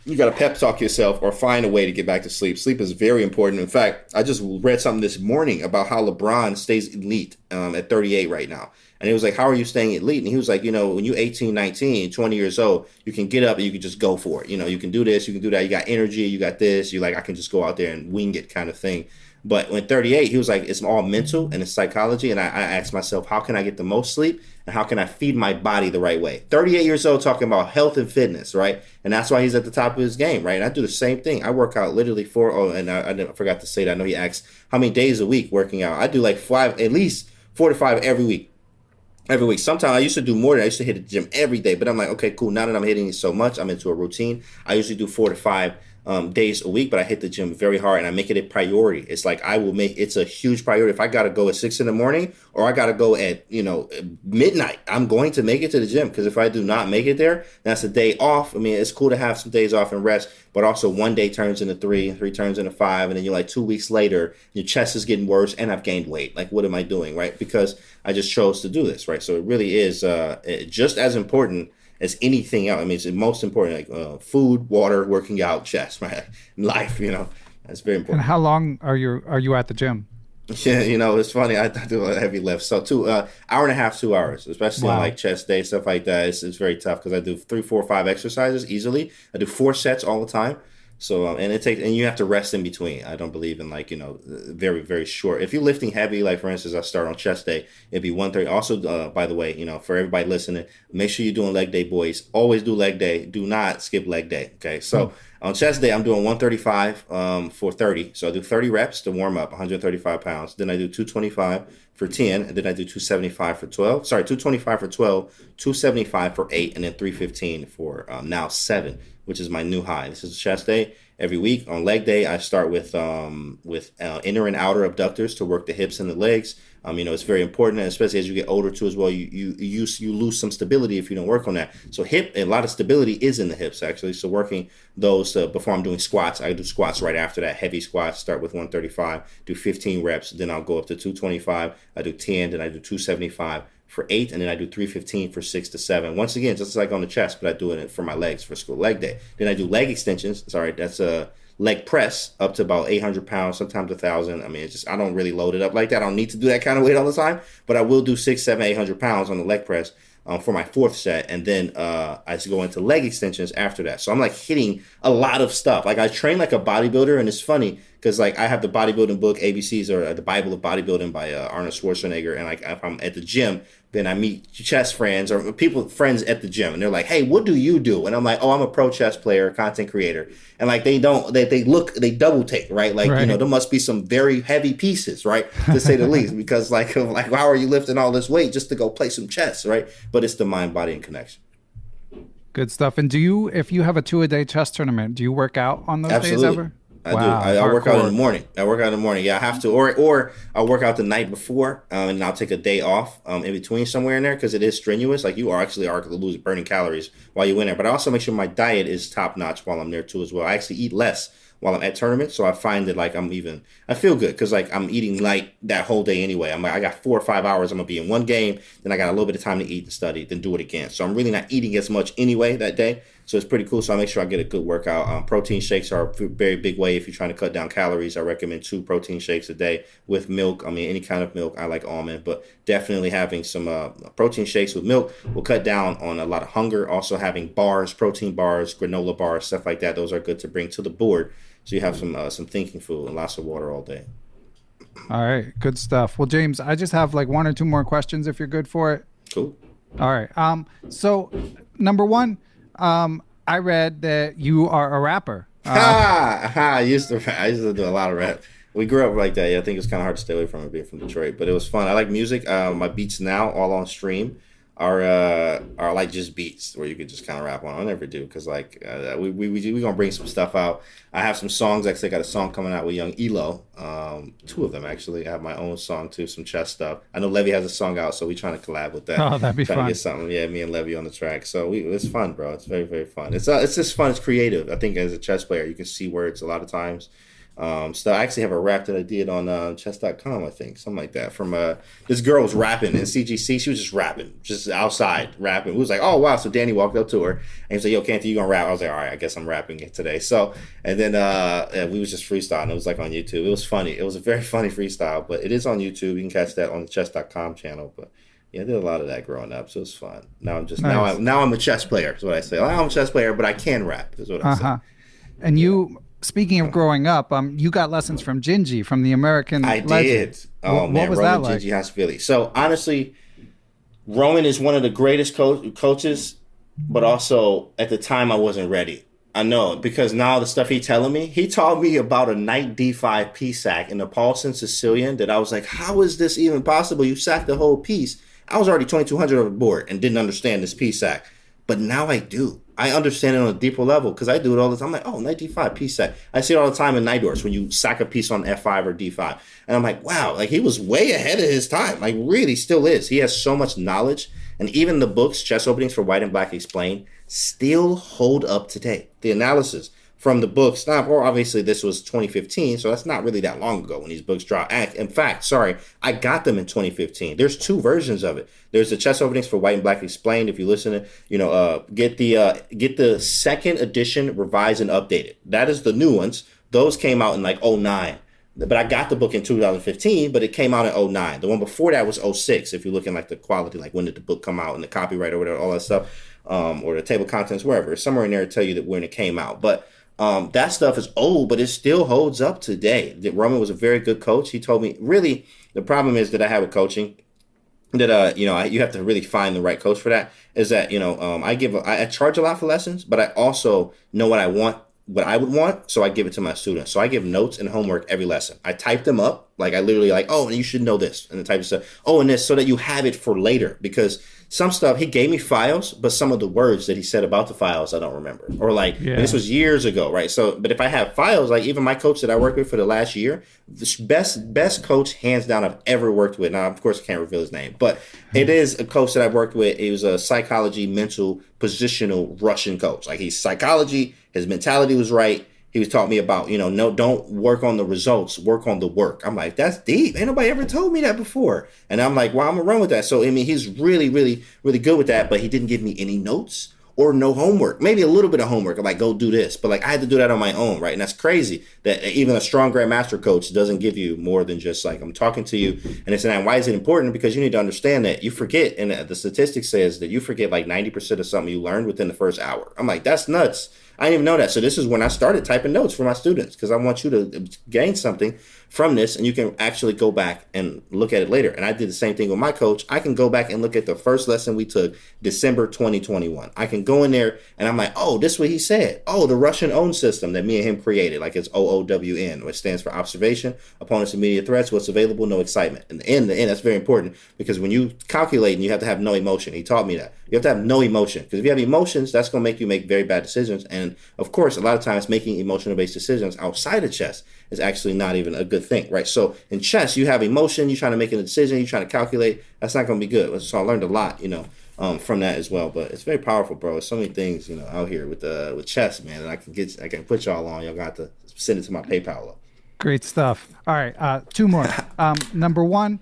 you got to pep talk yourself or find a way to get back to sleep. Sleep is very important. In fact, I just read something this morning about how LeBron stays elite at 38 right now. And he was like, how are you staying elite? And he was like, when you're 18, 19, 20 years old, you can get up and you can just go for it. You can do this, you can do that. You got energy, you got this. I can just go out there and wing it kind of thing. But when 38, he was like, it's all mental and it's psychology. And I asked myself, how can I get the most sleep? And how can I feed my body the right way? 38 years old, talking about health and fitness, right? And that's why he's at the top of his game, right? And I do the same thing. I work out literally I forgot to say that. I know he asked how many days a week working out. I do like 5, at least 4 to 5 every week. Every week. Sometimes I used to do more than I used to hit the gym every day. But I'm like, okay, cool. Now that I'm hitting it so much, I'm into a routine. I usually do 4 to 5 days a week, but I hit the gym very hard and I make it a priority. It's like it's a huge priority. If I got to go at 6 a.m. or I got to go at, midnight, I'm going to make it to the gym, because if I do not make it there, that's a day off. I mean, it's cool to have some days off and rest, but also one day turns into three turns into 5, and then you're like 2 weeks later, your chest is getting worse and I've gained weight. Like, what am I doing, right? Because I just chose to do this, right? So it really is just as important as anything else. I mean, it's the most important, like food, water, working out, chess, right? Life, that's very important. And how long are you at the gym? Yeah, it's funny. I do a heavy lift. So hour and a half, 2 hours, especially on like chest day, stuff like that. It's very tough because I do 3, 4, 5 exercises easily. I do 4 sets all the time. So, and you have to rest in between. I don't believe in very, very short. If you're lifting heavy, like for instance, I start on chest day, it'd be 1:30. Also, by the way, for everybody listening, make sure you're doing leg day, boys. Always do leg day. Do not skip leg day. Okay. So on chest day, I'm doing 135 for 30. So I do 30 reps to warm up, 135 pounds. Then I do 225 for 10. And then I do 275 for 12. Sorry, 225 for 12, 275 for 8, and then 315 for now 7. Which is my new high. This is chest day. Every week on leg day, I start with inner and outer abductors to work the hips and the legs. It's very important, and especially as you get older too as well. You lose some stability if you don't work on that. So a lot of stability is in the hips actually. So working those before I'm doing squats, I do squats right after that. Heavy squats, start with 135, do 15 reps, then I'll go up to 225. I do 10, then I do 275. For 8, and then I do 315 for 6 to 7. Once again, just like on the chest, but I do it for my legs for school leg day. Then I do leg extensions. Sorry, that's a leg press up to about 800 pounds, sometimes 1,000. I mean, I don't really load it up like that. I don't need to do that kind of weight all the time, but I will do 6, 7, 800 pounds on the leg press for my 4th set, and then I just go into leg extensions after that. So I'm like hitting a lot of stuff. Like I train like a bodybuilder, and it's funny because like I have the bodybuilding book ABCs, or the Bible of Bodybuilding by Arnold Schwarzenegger, and like if I'm at the gym, then I meet chess friends or friends at the gym, and they're like, "Hey, what do you do?" And I'm like, "Oh, I'm a pro chess player, content creator." And like they double take, right? Like right. There must be some very heavy pieces, right, to say the least, because like how are you lifting all this weight just to go play some chess, right? But it's the mind, body, and connection. Good stuff. And if you have a 2-a-day chess tournament, do you work out on those Absolutely. days ever? I do. I work out in the morning. Yeah, I have to, or I'll work out the night before, and I'll take a day off in between somewhere in there because it is strenuous. Like you are going to lose burning calories while you're in there. But I also make sure my diet is top notch while I'm there too as well. I actually eat less while I'm at tournaments, so I find that like I feel good because like I'm eating light that whole day anyway. I got 4 or 5 hours. I'm gonna be in one game, then I got a little bit of time to eat and study, then do it again. So I'm really not eating as much anyway that day. So it's pretty cool. So I make sure I get a good workout. Protein shakes are a very big way if you're trying to cut down calories. I recommend 2 protein shakes a day with milk. I mean, any kind of milk. I like almond, but definitely having some protein shakes with milk will cut down on a lot of hunger. Also having bars, protein bars, granola bars, stuff like that. Those are good to bring to the board. So you have some thinking food and lots of water all day. All right, good stuff. Well, James, I just have like 1 or 2 more questions if you're good for it. Cool. All right. So number 1, I read that you are a rapper. I used to do a lot of rap. We grew up like that. Yeah, I think it's kind of hard to stay away from it being from Detroit, but it was fun. I like music. My beats now, all on stream, are like just beats where you could just kind of rap on. I never do because like we gonna bring some stuff out. I have some songs. Actually, I got a song coming out with Young Elo. 2 of them actually. I have my own song too, some chess stuff. I know Levy has a song out, so we trying to collab with that. Oh, that'd be trying fun. To get something. Yeah, me and Levy on the track. So it's fun, bro. It's very, very fun. It's just fun. It's creative. I think as a chess player, you can see words a lot of times. So I actually have a rap that I did on chess.com, I think, something like that. From this girl was rapping in CGC. She was just rapping, just outside rapping. We was like, oh wow. So Danny walked up to her and he was like, yo, Canty, you gonna rap? I was like, all right, I guess I'm rapping it today. So and then we was just freestyling. It was like on YouTube. It was funny. It was a very funny freestyle, but it is on YouTube. You can catch that on the chess.com channel. But yeah, I did a lot of that growing up, so it was fun. Now I'm just nice. now I'm a chess player. Is what I say. I'm a chess player, but I can rap. Is what I say. And you. Speaking of growing up, you got lessons from Dzinji, from the American legend. Did. Oh, man, was Roman that like? Dzindziashvilli. So, honestly, Roman is one of the greatest coaches, but also, at the time, I wasn't ready. I know, because now the stuff he taught me about a knight d5 piece sack in the Paulson Sicilian that I was like, how is this even possible? You sacked the whole piece. I was already 2,200 over the board and didn't understand this piece sack. But now I do. I understand it on a deeper level because I do it all the time. I'm like, oh, knight d5, piece set. I see it all the time in Night Doors when you sack a piece on f5 or d5. And I'm like, wow, like he was way ahead of his time. Like really still is. He has so much knowledge. And even the books, Chess Openings for White and Black Explained, still hold up today. The analysis from the books, now, well, obviously this was 2015, so that's not really that long ago when these books dropped. In fact, I got them in 2015. There's 2 versions of it. There's the Chess Openings for White and Black Explained. If you listen to, get the second edition revised and updated. That is the new ones. Those came out in like 09. But I got the book in 2015, but it came out in 09. The one before that was 06. If you look in like the quality, like when did the book come out and the copyright or whatever, all that stuff, or the table of contents, wherever, somewhere in there to tell you that when it came out. But that stuff is old, but it still holds up today. Roman was a very good coach. He told me, really, the problem is that I have with coaching, that you have to really find the right coach for that, is that I charge a lot for lessons, but I also know what I would want, so I give it to my students. So I give notes and homework every lesson. I type them up, like I literally like, oh, and you should know this, and the type of stuff, oh, and this, so that you have it for later. Because some stuff, he gave me files, but some of the words that he said about the files, I don't remember. Or like, and this was years ago, right? So, but if I have files, like even my coach that I worked with for the last year, the best coach, hands down, I've ever worked with. Now, of course, I can't reveal his name, but it is a coach that I've worked with. He was a psychology, mental, positional Russian coach. Like he's psychology, his mentality was right. He was taught me about, no, don't work on the results, work on the work. I'm like, that's deep. Ain't nobody ever told me that before. And I'm like, well, I'm gonna run with that. So, I mean, he's really, really, really good with that, but he didn't give me any notes or no homework. Maybe a little bit of homework. I'm like, go do this. But like, I had to do that on my own, right? And that's crazy that even a strong Grandmaster coach doesn't give you more than just like, I'm talking to you. And it's, and why is it important? Because you need to understand that you forget, and the statistic says that you forget like 90% of something you learned within the first hour. I'm like, that's nuts. I didn't even know that. So this is when I started typing notes for my students, because I want you to gain something from this, and you can actually go back and look at it later. And I did the same thing with my coach. I can go back and look at the first lesson we took, December 2021. I can go in there and I'm like, oh, this is what he said. Oh, the Russian own system that me and him created, like it's OOWN, which stands for observation, opponents, immediate threats, what's available, no excitement. And in the end, that's very important, because when you calculate, and you have to have no emotion. He taught me that. You have to have no emotion, because if you have emotions, that's going to make you make very bad decisions. And of course, a lot of times making emotional based decisions outside of chess is actually not even a good thing, right? So in chess, you have emotion, you're trying to make a decision, you're trying to calculate. That's not going to be good. So I learned a lot, from that as well. But it's very powerful, bro. There's so many things, out here with chess, man. And I can put y'all on. Y'all got to send it to my PayPal. Great stuff. All right, 2 more. Number 1.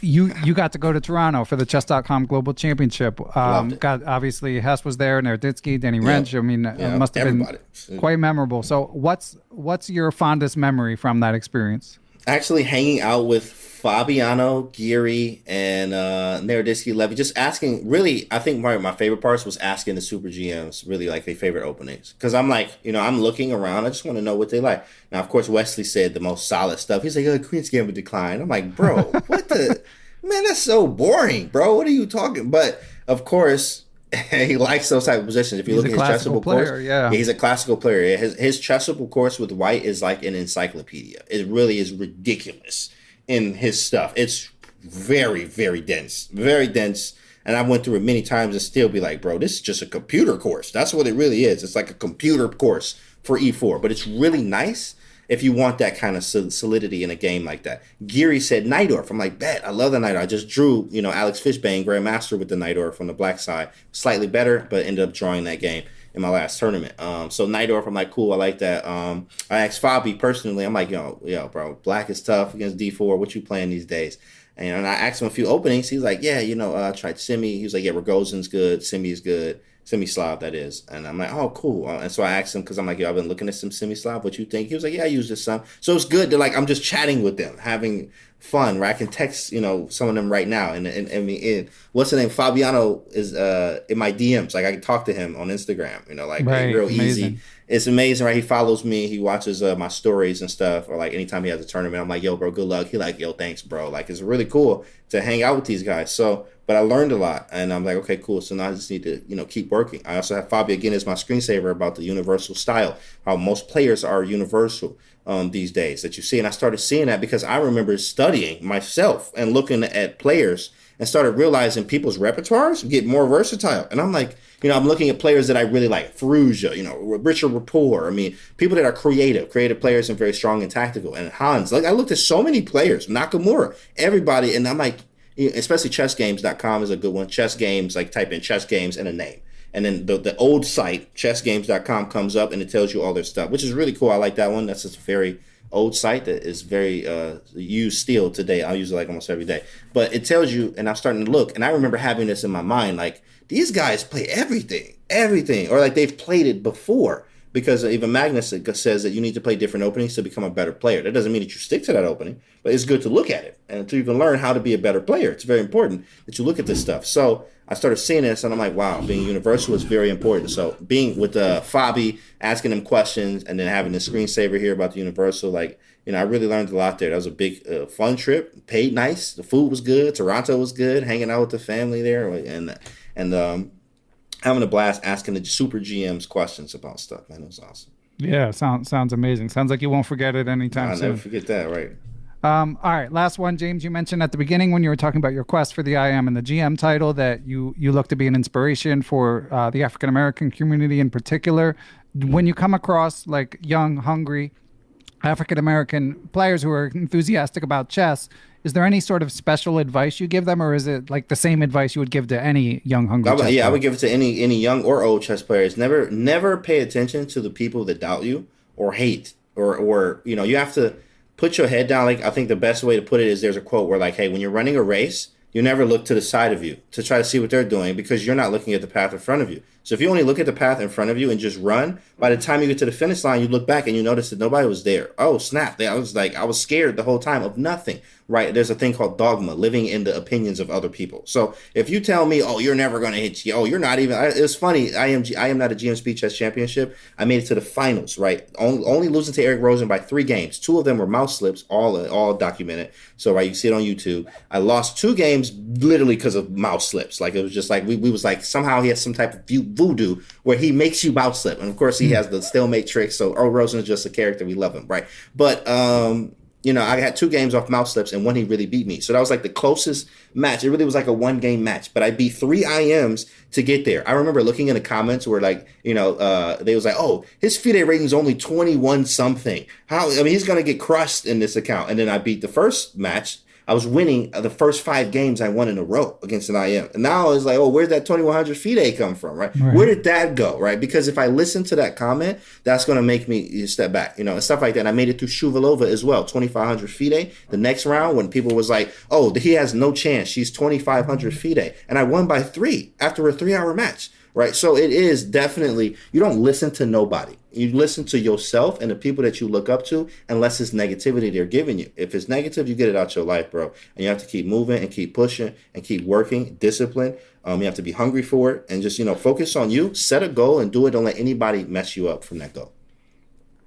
You got to go to Toronto for the Chess.com Global Championship. Got obviously Hess was there, Nerditsky, Danny Wrench. I mean, it must have been quite memorable. So, what's your fondest memory from that experience? Actually, hanging out with Fabiano, Geary, and Nerditsky, Levy, just asking. Really, I think my favorite parts was asking the super GMs really like their favorite openings, because I'm like, I'm looking around. I just want to know what they like. Now, of course, Wesley said the most solid stuff. He's like, oh, Queen's Gambit decline. I'm like, bro, what the man? That's so boring, bro. What are you talking? But of course, he likes those type of positions. If you look at his Chessable course, he's a classical player. His Chessable course with White is like an encyclopedia. It really is ridiculous in his stuff. It's very, very dense, and I went through it many times and still be like, bro, this is just a computer course. That's what it really is. It's like a computer course for E4, but it's really nice if you want that kind of solidity in a game like that. Geary said Najdorf. I'm like, bet, I love the Najdorf. I just drew, Alex Fishbane, Grandmaster, with the Najdorf on the black side. Slightly better, but ended up drawing that game in my last tournament. So Najdorf, I'm like, cool, I like that. I asked Fabi personally, I'm like, yo, bro, black is tough against D4. What you playing these days? And I asked him a few openings. He's like, yeah, I tried Simi. He was like, yeah, Rogozin's good. Simi's good. Semi-Slav, that is. And I'm like, oh, cool. And so I asked him, because I'm like, I've been looking at some Semi-Slav. What you think? He was like, yeah, I use this some. So it's good to, like, I'm just chatting with them, having fun, where I can text, some of them right now. And what's the name? Fabiano is in my DMs. Like, I can talk to him on Instagram, right, real amazing. Easy. It's amazing, right? He follows me. He watches my stories and stuff. Or, like, anytime he has a tournament, I'm like, yo, bro, good luck. He like, yo, thanks, bro. Like, it's really cool to hang out with these guys. So, but I learned a lot, and I'm like, okay, cool. So now I just need to, keep working. I also have Fabi again as my screensaver about the universal style, how most players are universal these days that you see. And I started seeing that because I remember studying myself and looking at players and started realizing people's repertoires get more versatile. And I'm like, I'm looking at players that I really like, Ferrugia, Richard Rapport. I mean, people that are creative players and very strong and tactical. And Hans, like I looked at so many players, Nakamura, everybody. And I'm like, especially chessgames.com is a good one. Chess games, like type in chess games and a name. And then the old site, chessgames.com, comes up and it tells you all their stuff, which is really cool. I like that one. That's just a very old site that is very used still today. I use it like almost every day. But it tells you, and I'm starting to look, and I remember having this in my mind, like, these guys play everything. Or like they've played it before. Because even Magnus says that you need to play different openings to become a better player. That doesn't mean that you stick to that opening, but it's good to look at it. And until you can learn how to be a better player, it's very important that you look at this stuff. So I started seeing this, and I'm like, wow, being universal is very important. So being with Fabi, asking him questions, and then having the screensaver here about the universal, like, I really learned a lot there. That was a big, fun trip. Paid nice. The food was good. Toronto was good. Hanging out with the family there, and having a blast asking the super GMs questions about stuff, man. It was awesome. Yeah, sounds amazing. Sounds like you won't forget it anytime soon. I'll never forget that, right? All right, last one, James. You mentioned at the beginning when you were talking about your quest for the IM and the GM title that you look to be an inspiration for the African American community in particular. When you come across like young, hungry African American players who are enthusiastic about chess, is there any sort of special advice you give them, or is it like the same advice you would give to any young, hungry chess player? I would give it to any young or old chess players. Never pay attention to the people that doubt you or hate, or you have to put your head down. Like, I think the best way to put it is there's a quote where, like, hey, when you're running a race, you never look to the side of you to try to see what they're doing because you're not looking at the path in front of you. So if you only look at the path in front of you and just run, by the time you get to the finish line, you look back and you notice that nobody was there. Oh, snap. I was scared the whole time of nothing, right? There's a thing called dogma, living in the opinions of other people. So if you tell me, oh, you're never going to hit you. Oh, you're not even. It's funny. I am not a GM Speed Chess Championship. I made it to the finals, right? Only losing to Eric Rosen by 3 games. 2 of them were mouse slips, all documented. So, right, you see it on YouTube. I lost 2 games literally because of mouse slips. Like, it was just like, we was like, somehow he has some type of voodoo where he makes you mouse slip. And of course he has the stalemate trick. So Earl Rosen is just a character. We love him, right? But, I had 2 games off mouse slips and 1 he really beat me. So that was like the closest match. It really was like a 1-game match, but I beat 3 IMs to get there. I remember looking in the comments where they was like, oh, his FIDE rating is only 21 something. He's going to get crushed in this account. And then I beat the first match. I was winning the first 5 games I won in a row against an IM. And now it's like, oh, where'd that 2100 FIDE come from, right? Where did that go, right? Because if I listen to that comment, that's going to make me step back, and stuff like that. And I made it through Shuvalova as well, 2500 FIDE. The next round when people was like, oh, he has no chance. She's 2500 FIDE. And I won by 3 after a 3-hour match. Right. So it is definitely, you don't listen to nobody. You listen to yourself and the people that you look up to, unless it's negativity they're giving you. If it's negative, you get it out your life, bro. And you have to keep moving and keep pushing and keep working, discipline. You have to be hungry for it and just, focus on you, set a goal and do it. Don't let anybody mess you up from that goal.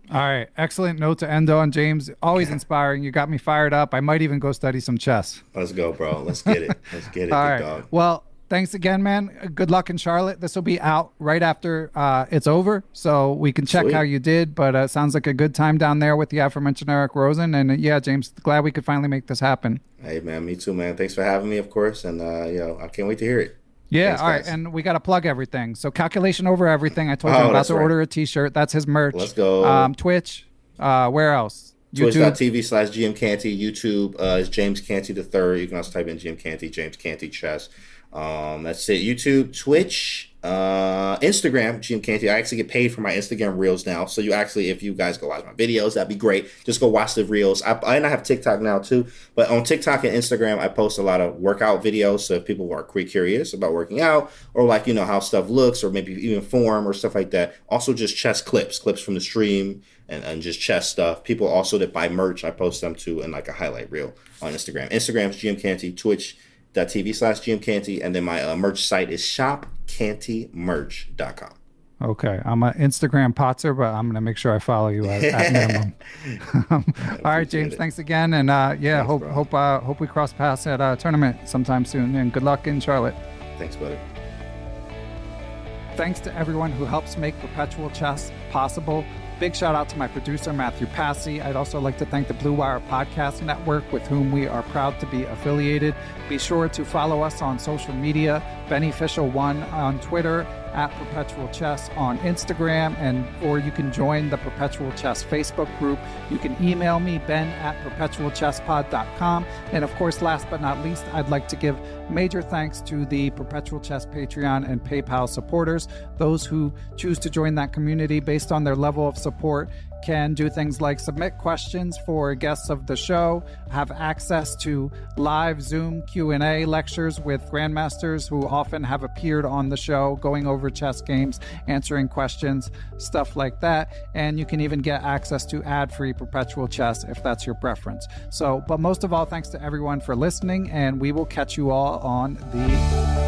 All right. Excellent note to end on, James. Always inspiring. You got me fired up. I might even go study some chess. Let's go, bro. Let's get it. Let's get it. All right. Dog. Well, thanks again, man. Good luck in Charlotte. This will be out right after it's over, so we can check how you did. But it sounds like a good time down there with the aforementioned Eric Rosen. And yeah, James, glad we could finally make this happen. Hey, man, me too, man. Thanks for having me, of course. And, I can't wait to hear it. Yeah, thanks, all right. And we got to plug everything. So Calculation Over Everything. I told you I'm about to order a T-shirt. That's his merch. Let's go. Twitch. Where else? Twitch.tv/GM Canty. YouTube is James Canty III. You can also type in GM Canty, James Canty Chess. That's it. YouTube, Twitch, Instagram, GM Canty. I actually get paid for my Instagram reels now. So if you guys go watch my videos, that'd be great. Just go watch the reels. I have TikTok now too, but on TikTok and Instagram, I post a lot of workout videos. So if people are curious about working out or how stuff looks or maybe even form or stuff like that. Also just chess clips from the stream and just chess stuff. People also that buy merch, I post them too in like a highlight reel on Instagram. Instagram's GM Canty, Twitch.tv/GM Canty, and then my merch site is shopcantymerch.com. Okay, I'm an Instagram potzer, but I'm gonna make sure I follow you at minimum. All right, James, thanks again, and thanks, hope we cross paths at a tournament sometime soon, and good luck in Charlotte. Thanks, buddy. Thanks to everyone who helps make Perpetual Chess possible. Big shout out to my producer, Matthew Passy. I'd also like to thank the Blue Wire Podcast Network, with whom we are proud to be affiliated. Be sure to follow us on social media, Beneficial1 on Twitter, at Perpetual Chess on Instagram, or you can join the Perpetual Chess Facebook group. You can email me, ben@perpetualchesspod.com. And of course, last but not least, I'd like to give major thanks to the Perpetual Chess Patreon and PayPal supporters. Those who choose to join that community based on their level of support can do things like submit questions for guests of the show, have access to live Zoom Q&A lectures with grandmasters who often have appeared on the show, going over chess games, answering questions, stuff like that. And you can even get access to ad-free Perpetual Chess if that's your preference. So, but most of all, thanks to everyone for listening, and we will catch you all on the...